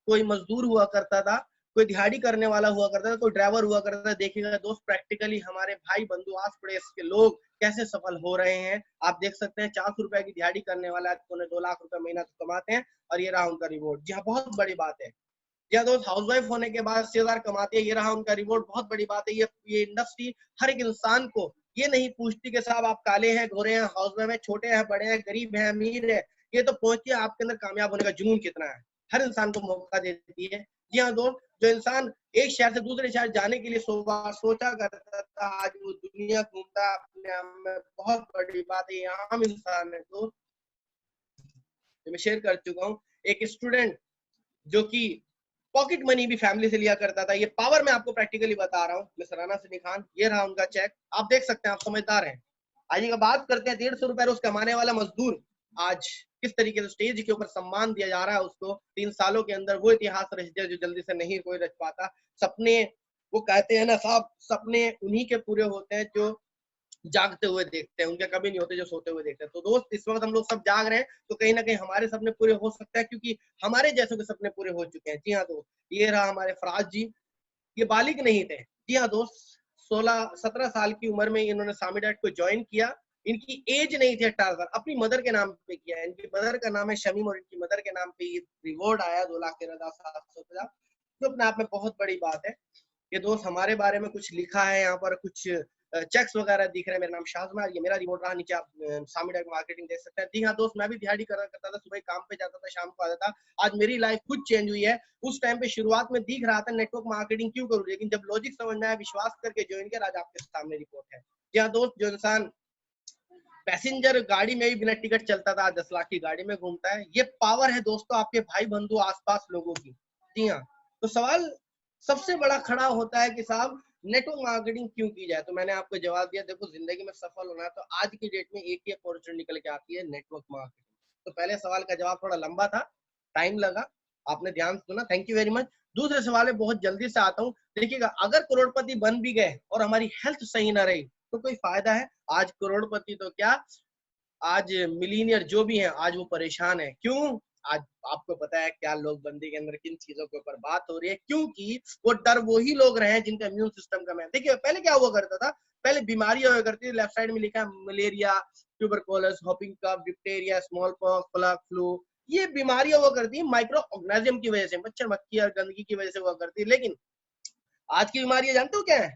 कोई मजदूर हुआ करता था, कोई दिहाड़ी करने वाला हुआ करता था, कोई ड्राइवर हुआ करता था। देखिएगा दोस्त, प्रैक्टिकली हमारे भाई बंधु आस पड़ोस के लोग कैसे सफल हो रहे हैं। आप देख सकते हैं 400 रुपए की दिहाड़ी करने वाला 2 लाख रुपए महीना तो कमाते हैं, और ये रहा उनका रिवॉर्ड। जी हाँ, बहुत बड़ी बात है। या दोस्त हाउसवाइफ होने के बाद 80,000 कमाती है, ये रहा उनका रिवॉर्ड। बहुत बड़ी बात है। ये इंडस्ट्री हर एक इंसान को ये नहीं पूछती कि साहब आप काले हैं, गोरे हैं, हाउसवाइफ हैं, छोटे हैं, बड़े हैं, गरीब हैं, अमीर है। ये तो पूछती है आपके अंदर कामयाब होने का जुनून कितना है। हर इंसान को मौका देती है। जी हाँ दोस्त, जो इंसान एक शहर से दूसरे शहर जाने के लिए सोचा करता था, आज वो दुनिया घूमता अपने आप में बहुत बड़ी बात है। ये आम इंसान है दोस्त, मैं शेयर कर चुका हूँ। एक स्टूडेंट जो कि पॉकेट मनी भी फैमिली से लिया करता था। ये पावर मैं आपको प्रैक्टिकली बता रहा हूँ। मिस्टर राना सिंह खान, ये रहा उनका चेक, आप देख सकते हैं, आप समझदार हैं। आइए बात करते हैं 150 रुपए रोज कमाने वाला मजदूर आज किस तरीके से स्टेज के ऊपर सम्मान दिया जा रहा है उसको। 3 सालों के अंदर वो इतिहास रच दिया जो जल्दी से नहीं कोई रच पाता। सपने, वो कहते हैं ना साहब, सपने उन्हीं के पूरे होते हैं जो जागते हुए देखते हैं, उनके कभी नहीं होते जो सोते हुए देखते हैं। तो दोस्त, इस वक्त हम लोग सब जाग रहे हैं, तो कहीं ना कहीं हमारे सपने पूरे हो सकते हैं, क्योंकि हमारे जैसों के सपने पूरे हो चुके हैं। जी हाँ दोस्त, ये रहा हमारे फराज जी, ये बालिग नहीं थे। जी हाँ दोस्त, 16-17 साल की उम्र में इन्होंने सामी डैट को ज्वाइन किया। इनकी एज नहीं थी 18 साल, अपनी मदर के नाम पे किया। इनकी मदर का नाम है शमीम और इनकी मदर के नाम पे ये रिवॉर्ड आया 2,13,750, जो अपने आप में बहुत बड़ी बात है। ये दोस्त हमारे बारे में कुछ लिखा है यहाँ पर, कुछ चेक्स वगैरह दिख रहे हैं। मेरा नाम शाजमा, ये मेरा रिवॉर्ड रहा। नीचे आप सामी डैट मार्केटिंग देख सकते हैं। जी हाँ दोस्त, मैं भी दिहाड़ी करा करता था, सुबह काम पे जाता था, शाम को आता था। आज मेरी लाइफ खुद चेंज हुई है। उस टाइम पे शुरुआत में दिख रहा था नेटवर्क मार्केटिंग क्यों करूं, लेकिन जब लॉजिक समझ में आया, विश्वास करके ज्वाइन किया, आज आपके सामने रिपोर्ट है। जी हाँ दोस्त, जो इंसान पैसेंजर गाड़ी में भी बिना टिकट चलता था, 10 लाख की गाड़ी में घूमता है। ये पावर है दोस्तों आपके भाई बंधु आसपास लोगों की। जी हाँ, तो सवाल सबसे बड़ा खड़ा होता है कि साहब नेटवर्क मार्केटिंग क्यों की जाए। तो मैंने आपको जवाब दिया, देखो जिंदगी में सफल होना है तो आज की डेट में एक ही अपॉर्चुनिटी निकल के आती है, नेटवर्क मार्केटिंग। तो पहले सवाल का जवाब थोड़ा लंबा था, टाइम लगा, आपने ध्यान सुना, थैंक यू वेरी मच। दूसरे सवाल में बहुत जल्दी से आता हूँ। देखिएगा, अगर करोड़पति बन भी गए और हमारी हेल्थ सही ना रही तो कोई फायदा है? आज करोड़पति तो क्या, आज मिलीनियर जो भी हैं, आज वो परेशान है। क्यों? आज आपको पता है क्या लोग बंदी के अंदर किन चीजों के ऊपर बात हो रही है, क्योंकि वो डर वही लोग रहे हैं जिनका इम्यून सिस्टम कम है। देखिए पहले क्या हुआ करता था, पहले बीमारियां हुआ करती थी, लेफ्ट साइड में लिखा है malaria, tuberculosis, whooping cough, diphtheria, smallpox, plague flu. ये बीमारियां हुआ करती है माइक्रो ऑर्गेनिज्म की वजह से, मच्छर मक्खी और गंदगी की वजह से हुआ करती है। लेकिन आज की बीमारियां जानते हो क्या है?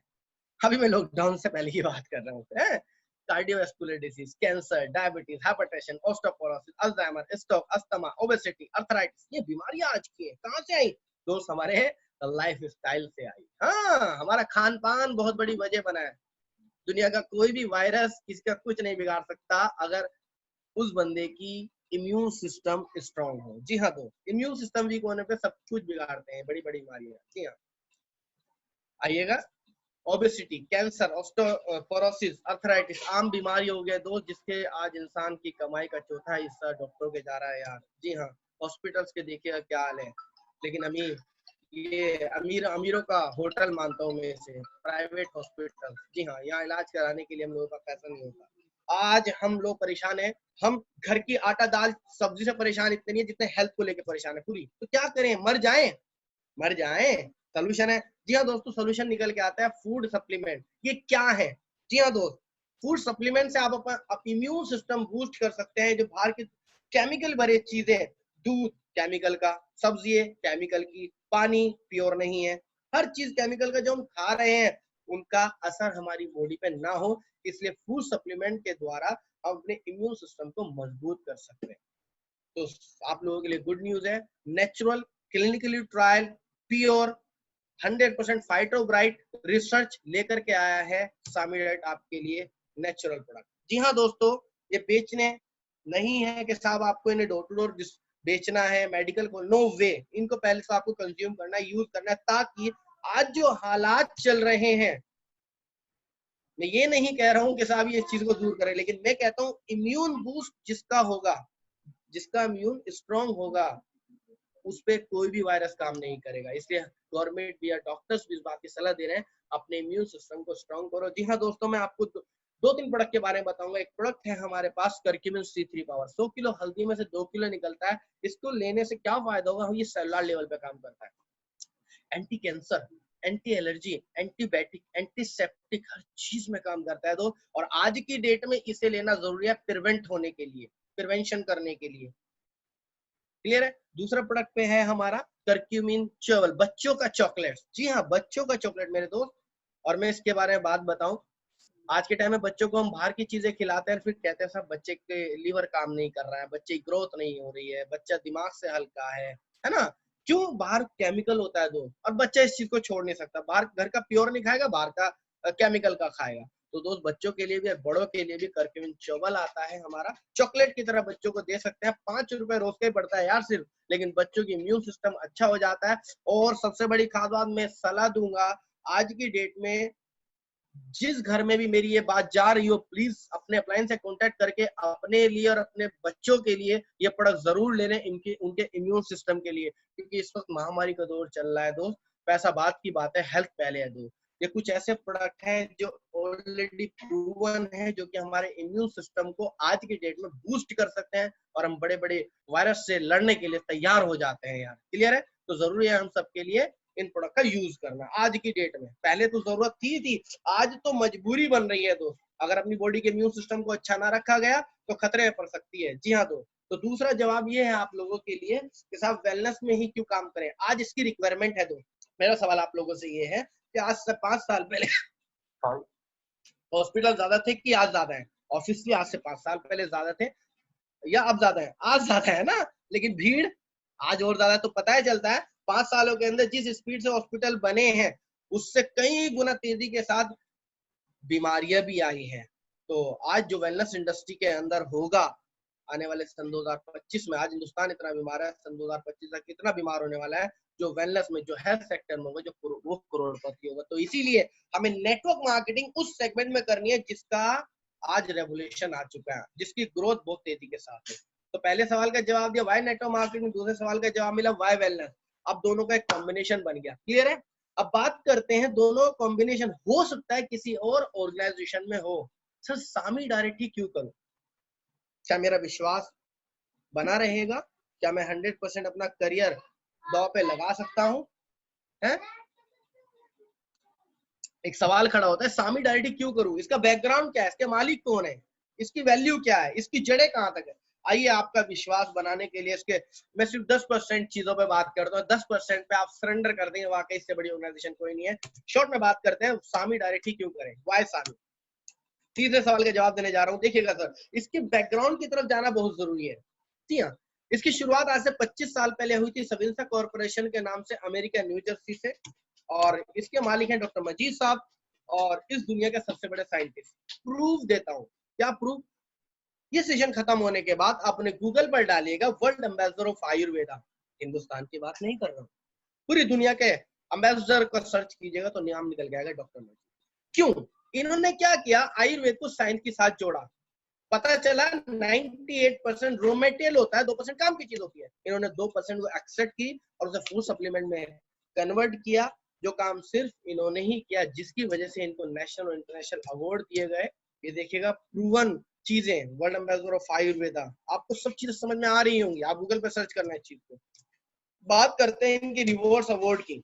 अभी मैं लॉकडाउन से पहले की बात कर रहा हूँ। Cardiovascular disease, cancer, diabetes, hypertension, osteoporosis, Alzheimer, stroke, asthma, obesity, arthritis, ये बीमारियां आज की है। कहां से आई दोस्त? हमारे लाइफ स्टाइल से आई। हाँ, हमारा खान पान बहुत बड़ी वजह बना है। दुनिया का कोई भी वायरस किसी का कुछ नहीं बिगाड़ सकता अगर उस बंदे की इम्यून सिस्टम स्ट्रांग हो। जी हाँ दोस्त, इम्यून सिस्टम वीक होने पे सब कुछ बिगाड़ते हैं, बड़ी बड़ी बीमारियां। जी हाँ, आइएगा, ओबेसिटी, कैंसर, ऑस्टियोपोरोसिस, अर्थराइटिस आम बीमारी हो गया दोस्त, जिसके आज इंसान की कमाई का चौथा हिस्सा डॉक्टरों के जा रहा है यार। जी हाँ, हॉस्पिटल्स के देखिएगा क्या हाल है। लेकिन अमीर, ये अमीरों का होटल मानता हूँ मैं इसे, प्राइवेट हॉस्पिटल। जी हाँ, यहाँ इलाज कराने के लिए हम लोगों का पैसा नहीं होता। आज हम लोग परेशान हैं, हम घर की आटा दाल सब्जी से परेशान इतने नहीं है जितने हेल्थ को लेकर परेशान है पूरी। तो क्या करें, मर जाएं? मर जाएं? सोल्यूशन है। जी हाँ दोस्तों, सोल्यूशन निकल के आता है फूड सप्लीमेंट। ये क्या है? जी हाँ दोस्त, फूड सप्लीमेंट से आप अपना इम्यून सिस्टम बूस्ट कर सकते हैं। जो बाहर की केमिकल भरे चीजें, दूध केमिकल का, सब्जी केमिकल की, पानी प्योर नहीं है, हर चीज केमिकल का जो हम खा रहे हैं उनका असर हमारी बॉडी पे ना हो, इसलिए फूड सप्लीमेंट के द्वारा हम अपने इम्यून सिस्टम को मजबूत कर सकते हैं। तो आप लोगों के लिए गुड न्यूज है, natural, clinically trial, pure, 100% Phytobright research लेकर के आया है सामी डाइट आपके लिए नेचुरल प्रोडक्ट। जी हाँ दोस्तों, ये बेचने नहीं है कि साहब आपको इन्हें डोर टू डोर बेचना है, मेडिकल को, नो वे। इनको पहले से आपको कंज्यूम करना है, यूज करना है, ताकि आज जो हालात चल रहे हैं, मैं ये नहीं कह रहा हूं कि साहब ये इस चीज को दूर करें, लेकिन मैं कहता हूं इम्यून बूस्ट जिसका होगा, जिसका इम्यून स्ट्रांग होगा, उस पे कोई भी वायरस काम नहीं करेगा। इसलिए गवर्नमेंट भी या डॉक्टर्स भी इस बात की सलाह दे रहे हैं, अपने इम्यून सिस्टम को स्ट्रांग करो। जी हाँ दोस्तों, मैं आपको 2-3 प्रोडक्ट के बारे में बताऊंगा। एक प्रोडक्ट है हमारे पास करक्यूमिन C3 पावर, 100 किलो हल्दी में से 2 किलो निकलता है। इसको लेने से क्या फायदा होगा? ये सेलुलर लेवल पे काम करता है, anti cancer, anti allergy, antibiotic, antiseptic, हर चीज में काम करता है दोस्त। और आज की डेट में इसे लेना जरूरी है प्रिवेंट होने के लिए, प्रिवेंशन करने के लिए। क्लियर है? दूसरा प्रोडक्ट पे है हमारा करक्यूमिन च्यवल, बच्चों का चॉकलेट। जी हाँ, बच्चों का चॉकलेट मेरे दोस्त। और मैं इसके बारे में बात बताऊं, आज के टाइम में बच्चों को हम बाहर की चीजें खिलाते हैं, फिर कहते हैं सब बच्चे के लीवर काम नहीं कर रहा है, बच्चे की ग्रोथ नहीं हो रही है, बच्चा दिमाग से हल्का है ना? क्यों? बाहर केमिकल होता है दोस्त, और बच्चा इस चीज को छोड़ नहीं सकता। बाहर घर का प्योर नहीं खाएगा, बाहर का केमिकल का खाएगा। तो दोस्त बच्चों के लिए भी और बड़ों के लिए भी करक्यूमिन च्युवल आता है हमारा, चॉकलेट की तरह बच्चों को दे सकते हैं। 5 रुपए रोज का ही पड़ता है यार सिर्फ, लेकिन बच्चों की इम्यून सिस्टम अच्छा हो जाता है। और सबसे बड़ी खास बात मैं सलाह दूंगा, आज की डेट में जिस घर में भी मेरी ये बात जा रही हो, प्लीज अपने अप्लायंस से कांटेक्ट करके अपने लिए और अपने बच्चों के लिए ये प्रोडक्ट जरूर ले लें, इनके उनके इम्यून सिस्टम के लिए, क्योंकि इस वक्त महामारी का दौर चल रहा है दोस्त। पैसा बात की बात है, हेल्थ पहले है दोस्त। ये कुछ ऐसे प्रोडक्ट हैं जो ऑलरेडी प्रूवन है, जो कि हमारे इम्यून सिस्टम को आज की डेट में बूस्ट कर सकते हैं और हम बड़े बड़े वायरस से लड़ने के लिए तैयार हो जाते हैं यार। क्लियर है? तो जरूरी है हम सबके लिए इन प्रोडक्ट का यूज करना आज की डेट में। पहले तो जरूरत थी, आज तो मजबूरी बन रही है दोस्त। अगर अपनी बॉडी के इम्यून सिस्टम को अच्छा ना रखा गया तो खतरे में पड़ सकती है। जी हाँ दोस्त। तो दूसरा जवाब ये है आप लोगों के लिए कि साहब वेलनेस में ही क्यों काम करें, आज इसकी रिक्वायरमेंट है दोस्त। मेरा सवाल आप लोगों से ये है कि आज से 5 साल पहले हॉस्पिटल ज्यादा थे कि आज ज्यादा है? ऑब्वियसली आज से 5 साल पहले ज्यादा थे या अब ज्यादा है? आज ज्यादा है ना, लेकिन भीड़ आज और ज्यादा है। तो पता है चलता है 5 सालों के अंदर जिस स्पीड से हॉस्पिटल बने हैं उससे कई गुना तेजी के साथ बीमारियां भी आई हैं। तो आज जो वेलनेस इंडस्ट्री के अंदर होगा आने वाले सन 2025 में, आज हिंदुस्तान इतना बीमार है, सन 2025 तक कितना बीमार होने वाला है, जो वेलनेस में जो हेल्थ सेक्टर में होगा, जो वो करोड़पति होगा। तो इसीलिए हमें नेटवर्क मार्केटिंग उस सेगमेंट में करनी है जिसका आज रेवोल्यूशन आ चुका है, जिसकी ग्रोथ बहुत तेजी के साथ है। तो पहले सवाल का जवाब दिया वाई नेटवर्क मार्केटिंग, दूसरे सवाल का जवाब मिला वाई वेलनेस। अब दोनों का एक कॉम्बिनेशन बन गया। क्लियर है? अब बात करते हैं, दोनों कॉम्बिनेशन हो सकता है किसी और ऑर्गेनाइजेशन में हो। सर सामी डायरेक्ट ही क्यों करूं? क्या मेरा विश्वास बना रहेगा? क्या मैं 100% अपना करियर दांव पे लगा सकता हूं? है? एक सवाल खड़ा होता है, सामी डायरेक्ट क्यों करूं? इसका बैकग्राउंड क्या है? इसके मालिक कौन है? इसकी वैल्यू क्या है? इसकी जड़ें कहां तक है? आइए आपका विश्वास बनाने के लिए इसके मैं सिर्फ 10% चीजों पे बात करता हूँ। 10% पे आप सरेंडर कर देंगे, वाकई इससे बड़ी ऑर्गेनाइजेशन कोई नहीं है। शॉर्ट में बात करते हैं, सामी डायरेक्ट ही क्यों करें, वाई सामी। तीसरे सवाल का जवाब देने जा रहा हूँ। देखिएगा सर, इसके बैकग्राउंड की तरफ जाना बहुत जरूरी है। जी हाँ, इसकी शुरुआत आज से 25 साल पहले हुई थी सविंसा कॉर्पोरेशन के नाम से, अमेरिका न्यू जर्सी से, और इसके मालिक हैं डॉक्टर मजीद साहब, और इस दुनिया के सबसे बड़े साइंटिस्ट। प्रूफ देता हूँ। क्या प्रूफ? ये सेशन खत्म होने के बाद अपने गूगल पर डालिएगा world ambassador of Ayurveda, Hindustan की बात नहीं कर रहा हूँ, पूरी दुनिया के एम्बेसडर को सर्च कीजिएगा तो नाम निकल के आएगा डॉक्टर मजीद। क्यों? इन्होंने क्या किया, आयुर्वेद को साइंस के साथ जोड़ा। पता चला 98% रॉ मटेरियल होता है, 2% काम की चीज होती है। इन्होंने 2% को एक्सेप्ट की और उसे फूड सप्लीमेंट में कन्वर्ट किया, जो काम सिर्फ इन्होंने ही किया, जिसकी वजह से इनको नेशनल और इंटरनेशनल अवार्ड दिए गए। ये देखिएगा प्रूवन चीजें, वर्ल्ड एम्बेसडर ऑफ आयुर्वेदा। आपको सब चीजें समझ में आ रही होंगी, आप गूगल पे सर्च करना है चीज को। बात करते हैं इनकी रिवॉर्ड्स अवार्ड की।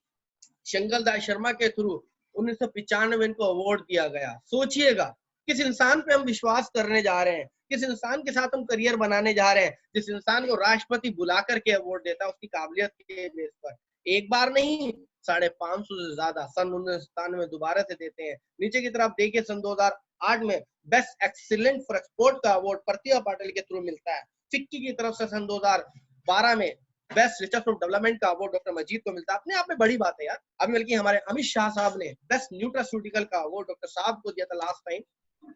शंकर दास शर्मा के थ्रू 1995 में इनको अवार्ड दिया गया। सोचिएगा किस इंसान पे हम विश्वास करने जा रहे हैं, किस इंसान के साथ हम करियर बनाने जा रहे हैं, जिस इंसान को राष्ट्रपति बुला करके अवार्ड देता है उसकी काबिलियत के बेस पर। एक बार नहीं, 550 से ज्यादा। सन 1997 में दोबारा से देते हैं। नीचे की तरफ देखिए, सन 2008 में बेस्ट एक्सीलेंट फॉर एक्सपोर्ट का अवार्ड प्रतिभा पाटिल के थ्रू मिलता है। फिक्की की तरफ से सन 2012 में बेस्ट रिसर्च ऑफ डेवलपमेंट का अवार्ड डॉक्टर मजीद को मिलता है। अपने आप में बड़ी बात है यार। अभी बल्कि हमारे अमित शाह साहब ने बेस्ट न्यूट्रास्यूटिकल का अवार्ड डॉक्टर साहब को दिया था लास्ट टाइम।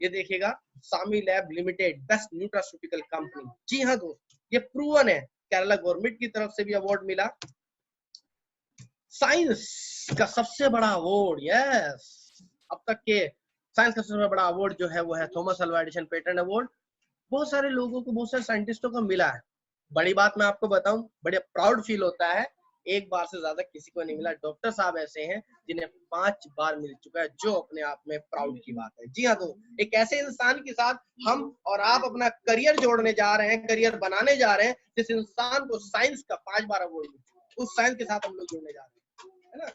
ये देखिएगा, Sami lab limited best nutraceutical company. जी हाँ दोस्त, ये प्रूवन है। केरला गवर्नमेंट की तरफ से भी अवार्ड मिला। साइंस का सबसे बड़ा अवार्ड, यस, अब तक के साइंस का सबसे बड़ा अवार्ड जो है वो है Thomas Alva Edison patent award. बहुत सारे लोगों को, बहुत सारे साइंटिस्टों को मिला है। बड़ी बात मैं आपको बताऊं, बड़े प्राउड फील होता है, एक बार से ज्यादा किसी को नहीं मिला। डॉक्टर साहब ऐसे हैं जिन्हें 5 बार मिल चुका है, जो अपने आप में प्राउड की बात है। जी हाँ, तो एक ऐसे इंसान के साथ हम और आप अपना करियर जोड़ने जा रहे हैं, करियर बनाने जा रहे हैं, जिस इंसान को साइंस का 5 बार अवार्ड मिल चुका है, उस साइंस के साथ हम लोग जुड़ने जा रहे हैं, है ना।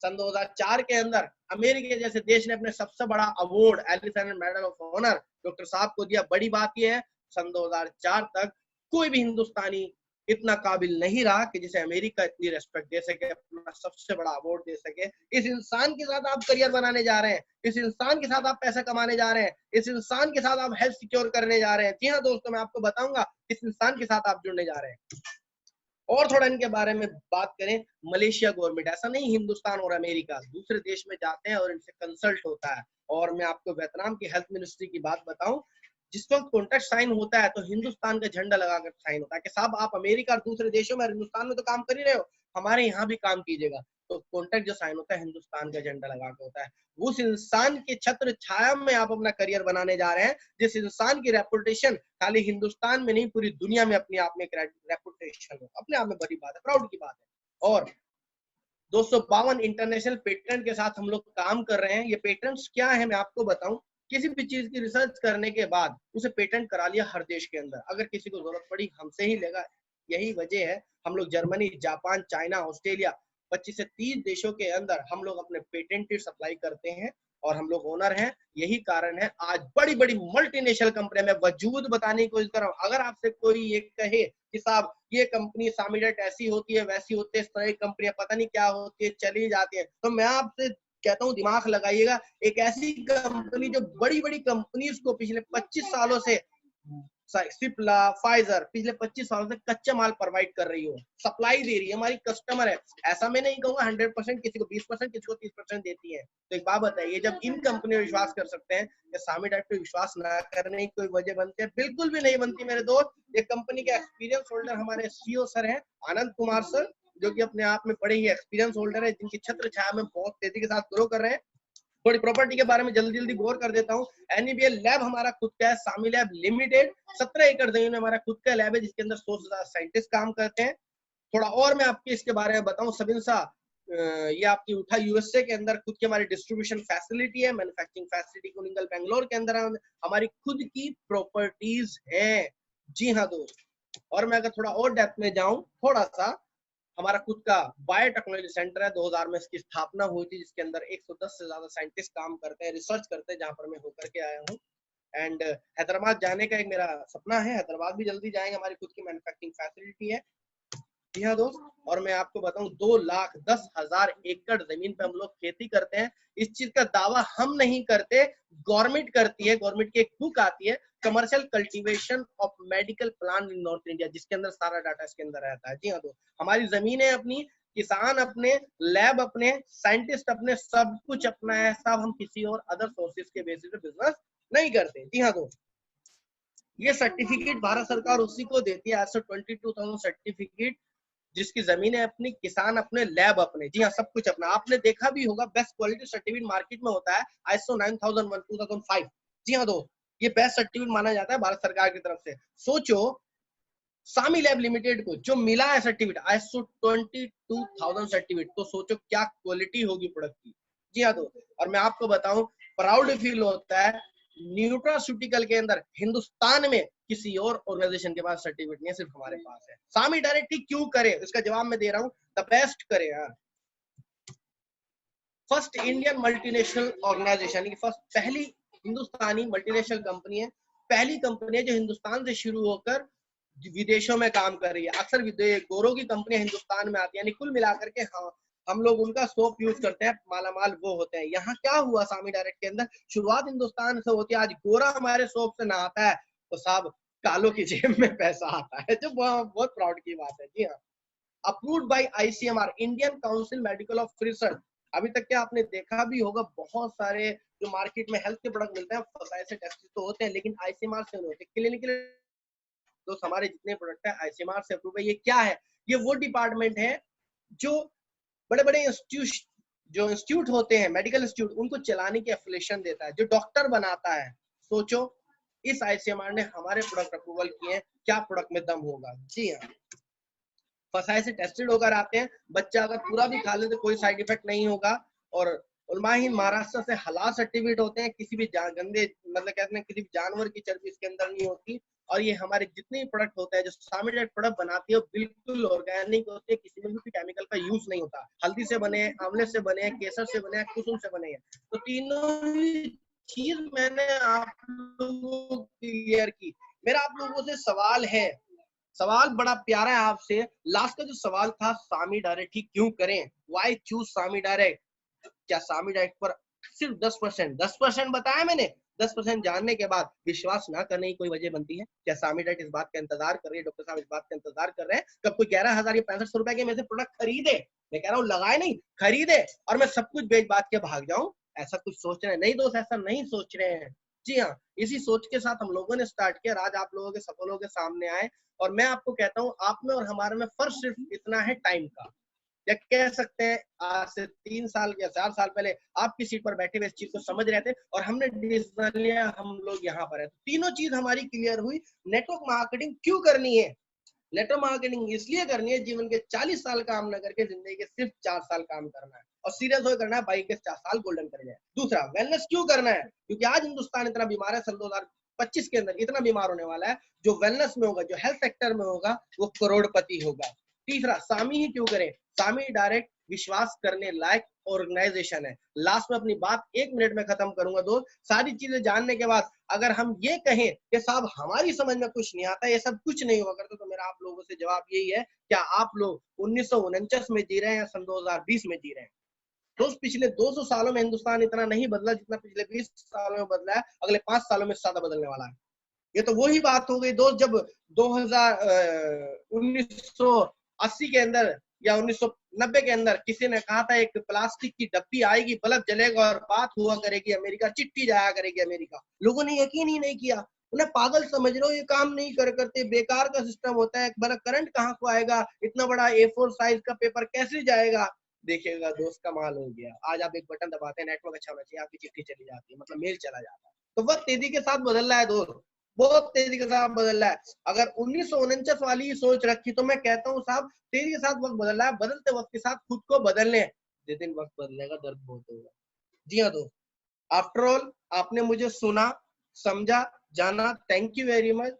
सन 2004 के अंदर अमेरिका जैसे देश ने अपने सबसे बड़ा award elephant medal of honour doctor साहब को दिया। बड़ी बात यह है, सन 2004 तक कोई भी हिंदुस्तानी इतना काबिल नहीं रहा कि जिसे अमेरिका इतनी रेस्पेक्ट दे सके, अपना सबसे बड़ा अवार्ड दे सके। इस इंसान के साथ आप करियर बनाने जा रहे हैं, इस इंसान के साथ आप पैसा कमाने जा रहे हैं, इस इंसान के साथ आप हेल्थ सिक्योर करने जा रहे हैं। जी हाँ दोस्तों, मैं आपको बताऊंगा इस इंसान के साथ आप जुड़ने जा रहे हैं। और थोड़ा इनके बारे में बात करें, मलेशिया गवर्नमेंट, ऐसा नहीं हिंदुस्तान और अमेरिका, दूसरे देश में जाते हैं और इनसे कंसल्ट होता है। और मैं आपको वियतनाम की हेल्थ मिनिस्ट्री की बात बताऊं, जिस वक्त कॉन्ट्रैक्ट साइन होता है तो हिंदुस्तान का झंडा लगाकर साइन होता है कि साहब आप अमेरिका और दूसरे देशों में, हिंदुस्तान में तो काम कर ही रहे हो, हमारे यहाँ भी काम कीजिएगा। तो कॉन्ट्रैक्ट जो साइन होता है हिंदुस्तान का झंडा लगा के होता है। उस इंसान के छत्र छाया में आप अपना करियर बनाने जा रहे हैं, जिस इंसान की रेपुटेशन खाली हिंदुस्तान में नहीं पूरी दुनिया में अपने आप में एक रेपुटेशन हो, अपने आप में बड़ी बात है, प्राउड की बात है। और 252 इंटरनेशनल पेटेंट के साथ हम लोग काम कर रहे हैं। ये पेटेंट्स क्या है मैं आपको बताऊं, किसी भी चीज की रिसर्च करने के बाद उसे पेटेंट करा लिया हर देश के अंदर, अगर किसी को जरूरत पड़ी हमसे ही लेगा। यही वजह है हम लोग जर्मनी, जापान, चाइना, ऑस्ट्रेलिया 25 से 30 देशों के अंदर हम लोग अपने पेटेंट सप्लाई करते हैं और हम लोग ओनर हैं। यही कारण है आज बड़ी बड़ी मल्टीनेशनल कंपनी में वजूद बताने की कोशिश कर रहा हूं। अगर आपसे कोई ये कहे कि साहब ये कंपनी सामीडेट ऐसी होती है वैसी होती है, इस तरह की कंपनियां पता नहीं क्या होती है चली जाती है, तो मैं आपसे कहता हूं दिमाग लगाइएगा। एक ऐसी कंपनी जो बड़ी बड़ी कंपनीज को पिछले 25 सालों से, सिप्ला, फाइजर पिछले 25 सालों से कच्चा माल प्रोवाइड कर रही हो, सप्लाई दे रही है, हमारी कस्टमर है। ऐसा मैं नहीं कहूंगा 100%, किसी को 20%, किसी को 30% देती है। तो एक बात बताइए, जब इन कंपनी विश्वास कर सकते हैं, या सामीडाइट पे विश्वास ना करने की कोई वजह बनती है? बिल्कुल भी नहीं बनती मेरे दोस्त। ये कंपनी के एक्सपीरियंस होल्डर हमारे सीईओ सर हैं, आनंद कुमार सर, जो कि अपने आप में बड़े ही एक्सपीरियंस होल्डर है, जिनकी छत्र छाया में बहुत तेजी के साथ ग्रो कर रहे हैं। थोड़ी प्रॉपर्टी के बारे में जल्दी जल्दी गौर कर देता हूँ। एनईबीएल लैब हमारा खुद का है, सामी लैब लिमिटेड 17 एकड़ जमीन में हमारा खुद का लैब है, जिसके अंदर 100 से ज्यादा साइंटिस्ट काम करते हैं। थोड़ा और मैं आपके इसके बारे में बताऊं, सबिंसा ये आपकी उठा यूएसए के अंदर खुद की हमारी डिस्ट्रीब्यूशन फैसिलिटी है, मैन्युफैक्चरिंग फैसिलिटी कुनिंगल बेंगलोर के अंदर हमारी खुद की प्रॉपर्टीज है। जी हाँ दोस्त, और मैं अगर थोड़ा और डेप्थ में जाऊं, थोड़ा सा, हमारा खुद का बायोटेक्नोलॉजी सेंटर है, 2000 में इसकी स्थापना हुई थी, जिसके अंदर 110 से ज्यादा साइंटिस्ट काम करते हैं, रिसर्च करते हैं, जहां पर मैं होकर के आया हूँ। एंड हैदराबाद जाने का एक मेरा सपना है, हैदराबाद भी जल्दी जाएंगे, हमारी खुद की मैन्युफैक्चरिंग फैसिलिटी है। जी हाँ दोस्त, और मैं आपको बताऊं 2,10,000 एकड़ जमीन पे हम लोग खेती करते हैं। इस चीज का दावा हम नहीं करते, गवर्नमेंट करती है। गवर्नमेंट की एक बुक आती है, commercial cultivation of medical plant in north India, जिसके अंदर सारा डाटा इसके अंदर रहता है। जी हाँ दोस्त, हमारी जमीनें अपनी, किसान अपने, लैब अपने, साइंटिस्ट अपने, सब कुछ अपना है। सब हम किसी और अदर सोर्सेज के बेसिस पे बिजनेस नहीं करते। जी हाँ दोस्त, ये सर्टिफिकेट भारत सरकार उसी को देती है, ISO 22,000 सर्टिफिकेट, जिसकी जमीनें अपनी, किसान अपने, लैब अपने। जी हाँ, सब कुछ अपना। आपने देखा भी होगा बेस्ट क्वालिटी सर्टिफिकेट मार्केट में होता है ISO 9001 2005। जी हाँ दोस्त, ये बेस्ट सर्टिफिकेट माना जाता है भारत सरकार की तरफ से। सोचो सामी लैब लिमिटेड को जो मिला है सर्टिफिकेट ISO 22,000 सर्टिफिकेट, तो सोचो क्या क्वालिटी होगी प्रोडक्ट की। जी हाँ दोस्त, और मैं आपको बताऊं प्राउड फील होता है, न्यूट्रास्यूटिकल के अंदर हिंदुस्तान में किसी और ऑर्गेनाइजेशन के पास सर्टिफिकेट नहीं है, सिर्फ हमारे पास है। सामी डायरेक्ट ही क्यों करे, इसका जवाब मैं दे रहा हूँ, द बेस्ट करे यार। First Indian multinational organisation, first पहली हिंदुस्तानी मल्टीनेशनल कंपनी है, पहली कंपनी है जो हिंदुस्तान से शुरू होकर विदेशों में काम कर रही है। अक्सर गोरों की कंपनियां हिंदुस्तान में आती है, कुल मिलाकर के हाँ हम लोग उनका सोप यूज करते हैं, मालामाल वो होते हैं। यहाँ क्या हुआ सामी डायरेक्ट के अंदर, शुरुआत हिंदुस्तान से होती है। आज गोरा हमारे सोप से नहाता है तो साहब कालों की जेब में पैसा आता है, जो बहुत प्राउड की बात है। जी हाँ, approved by ICMR, Indian council medical of research. अभी तक क्या आपने देखा भी होगा, बहुत सारे जो मार्केट में हेल्थ के प्रोडक्ट मिलते हैं ऐसे टेस्ट तो होते हैं, लेकिन ICMR से नहीं होते। क्लिनिकल तो हमारे जितने प्रोडक्ट है ICMR से अप्रूव है। ये क्या है, ये वो डिपार्टमेंट है जो बड़े बड़े इंस्टीट्यूट होते हैं, मेडिकल इंस्टीट्यूट, उनको चलाने की एफिलिएशन देता है, जो डॉक्टर बनाता है। सोचो इस ICMR ने हमारे प्रोडक्ट अप्रूवल किए हैं, क्या प्रोडक्ट में दम होगा। जी हाँ, फसाए से टेस्टेड होकर आते हैं, बच्चा अगर पूरा भी खा ले तो कोई साइड इफेक्ट नहीं होगा। और उलमाही महाराष्ट्र से हलाल सर्टिफिकेट होते हैं, किसी भी गंदे मतलब कहते हैं किसी भी जानवर की चर्बी इसके अंदर नहीं होती। और ये हमारे जितने भी प्रोडक्ट होते हैं, जो सामीडाइट प्रोडक्ट बनाती है, बिल्कुल ऑर्गेनिक होते हैं, किसी में भी केमिकल का यूज नहीं होता। हल्दी से बने हैं, आंवले से बने हैं, केसर से बने हैं, कुसुम से बने हैं। तो तीनों चीज मैंने आप लोगों को क्लियर की। मेरा आप लोगों से सवाल है, सवाल बड़ा प्यारा है आपसे। लास्ट का जो सवाल था, सामी डायरेक्ट ही क्यों करें, वाई चूज सामी डायरेक्ट। क्या सामी डायरेक्ट पर सिर्फ 10% बताया मैंने, 10% जानने के बाद विश्वास ना करने की कोई वजह बनती है? क्या सामी डायरेक्ट इस बात का इंतजार कर रही है, डॉक्टर साहब इस बात का इंतजार कर रहे हैं कब कोई 11,000 या 6500 रुपए के में से प्रोडक्ट खरीदे? मैं कह रहा हूँ लगाए नहीं, खरीदे, और मैं सब कुछ बेच बात के भाग जाऊं? ऐसा कुछ सोच रहे हैं? नहीं दोस्त, ऐसा नहीं सोच रहे हैं। जी हाँ, इसी सोच के साथ हम लोगों ने स्टार्ट किया, आज आप लोगों के सफलों के सामने आए। और मैं आपको कहता हूँ, आप में और हमारे में फर्क सिर्फ इतना है, टाइम का। या कह सकते हैं आज से 3 साल या 4 साल पहले आपकी सीट पर बैठे हुए इस चीज को समझ रहे थे और हमने डिसीजन लिया, हम लोग यहाँ पर है। तीनों चीज हमारी क्लियर हुई। नेटवर्क मार्केटिंग क्यों करनी है? नेटवर्क मार्केटिंग इसलिए करनी है, जीवन के 40 साल काम न करके जिंदगी के सिर्फ 4 साल काम करना है और सीरियस होकर करना है, भाई के 4 साल गोल्डन कर जाए। दूसरा, वेलनेस क्यों करना है? क्योंकि आज हिंदुस्तान इतना बीमार है, सन 2025 के अंदर इतना बीमार होने वाला है, जो वेलनेस में होगा, जो हेल्थ सेक्टर में होगा, वो करोड़पति होगा। तीसरा, सामी ही क्यों करें? सामी डायरेक्ट विश्वास करने लायक ऑर्गेनाइजेशन है। लास्ट में अपनी बात 1 मिनट में खत्म करूंगा दोस्त। सारी चीजें जानने के बाद अगर हम ये कहें कि साहब हमारी समझ में कुछ नहीं आता, ये सब कुछ नहीं हुआ करता, तो मेरा आप लोगों से जवाब यही है, क्या आप लोग 1949 में जी रहे हैं या सन 2020 में जी रहे हैं? दोस्त, पिछले 200 सालों में हिंदुस्तान इतना नहीं बदला जितना पिछले 20 सालों में बदला है। अगले 5 सालों में ज्यादा बदलने वाला है। ये तो वही बात हो गई दोस्त, जब 1980 के अंदर या 1990 के अंदर किसी ने कहा था एक प्लास्टिक की डब्बी आएगी, बल्ब जलेगा और बात हुआ करेगी अमेरिका, चिट्ठी जाया करेगी अमेरिका। लोगों ने यकीन ही नहीं किया, उन्हें पागल समझ रहे हो, ये काम नहीं करते, बेकार का सिस्टम होता है, बड़ा करंट कहाँ को आएगा, इतना बड़ा A4 साइज का पेपर कैसे जाएगा? देखिएगा दोस्त, कमाल हो गया। आज आप एक बटन दबाते हैं, नेटवर्क अच्छा होना चाहिए, आपकी चिट्ठी चली जाती है, मतलब मेल चला जाता है। तो वक्त तेजी के साथ बदल रहा है दोस्त, बहुत तेजी के साथ बदल रहा है। अगर 1949 वाली सोच रखी तो मैं कहता हूँ साहब, तेजी के साथ वक्त बदल रहा है, बदलते वक्त के साथ खुद को बदलने। जिस दिन वक्त बदलेगा दर्द बहुत होगा। जी हाँ दोस्त, आफ्टर ऑल आपने मुझे सुना, समझा, जाना, थैंक यू वेरी मच।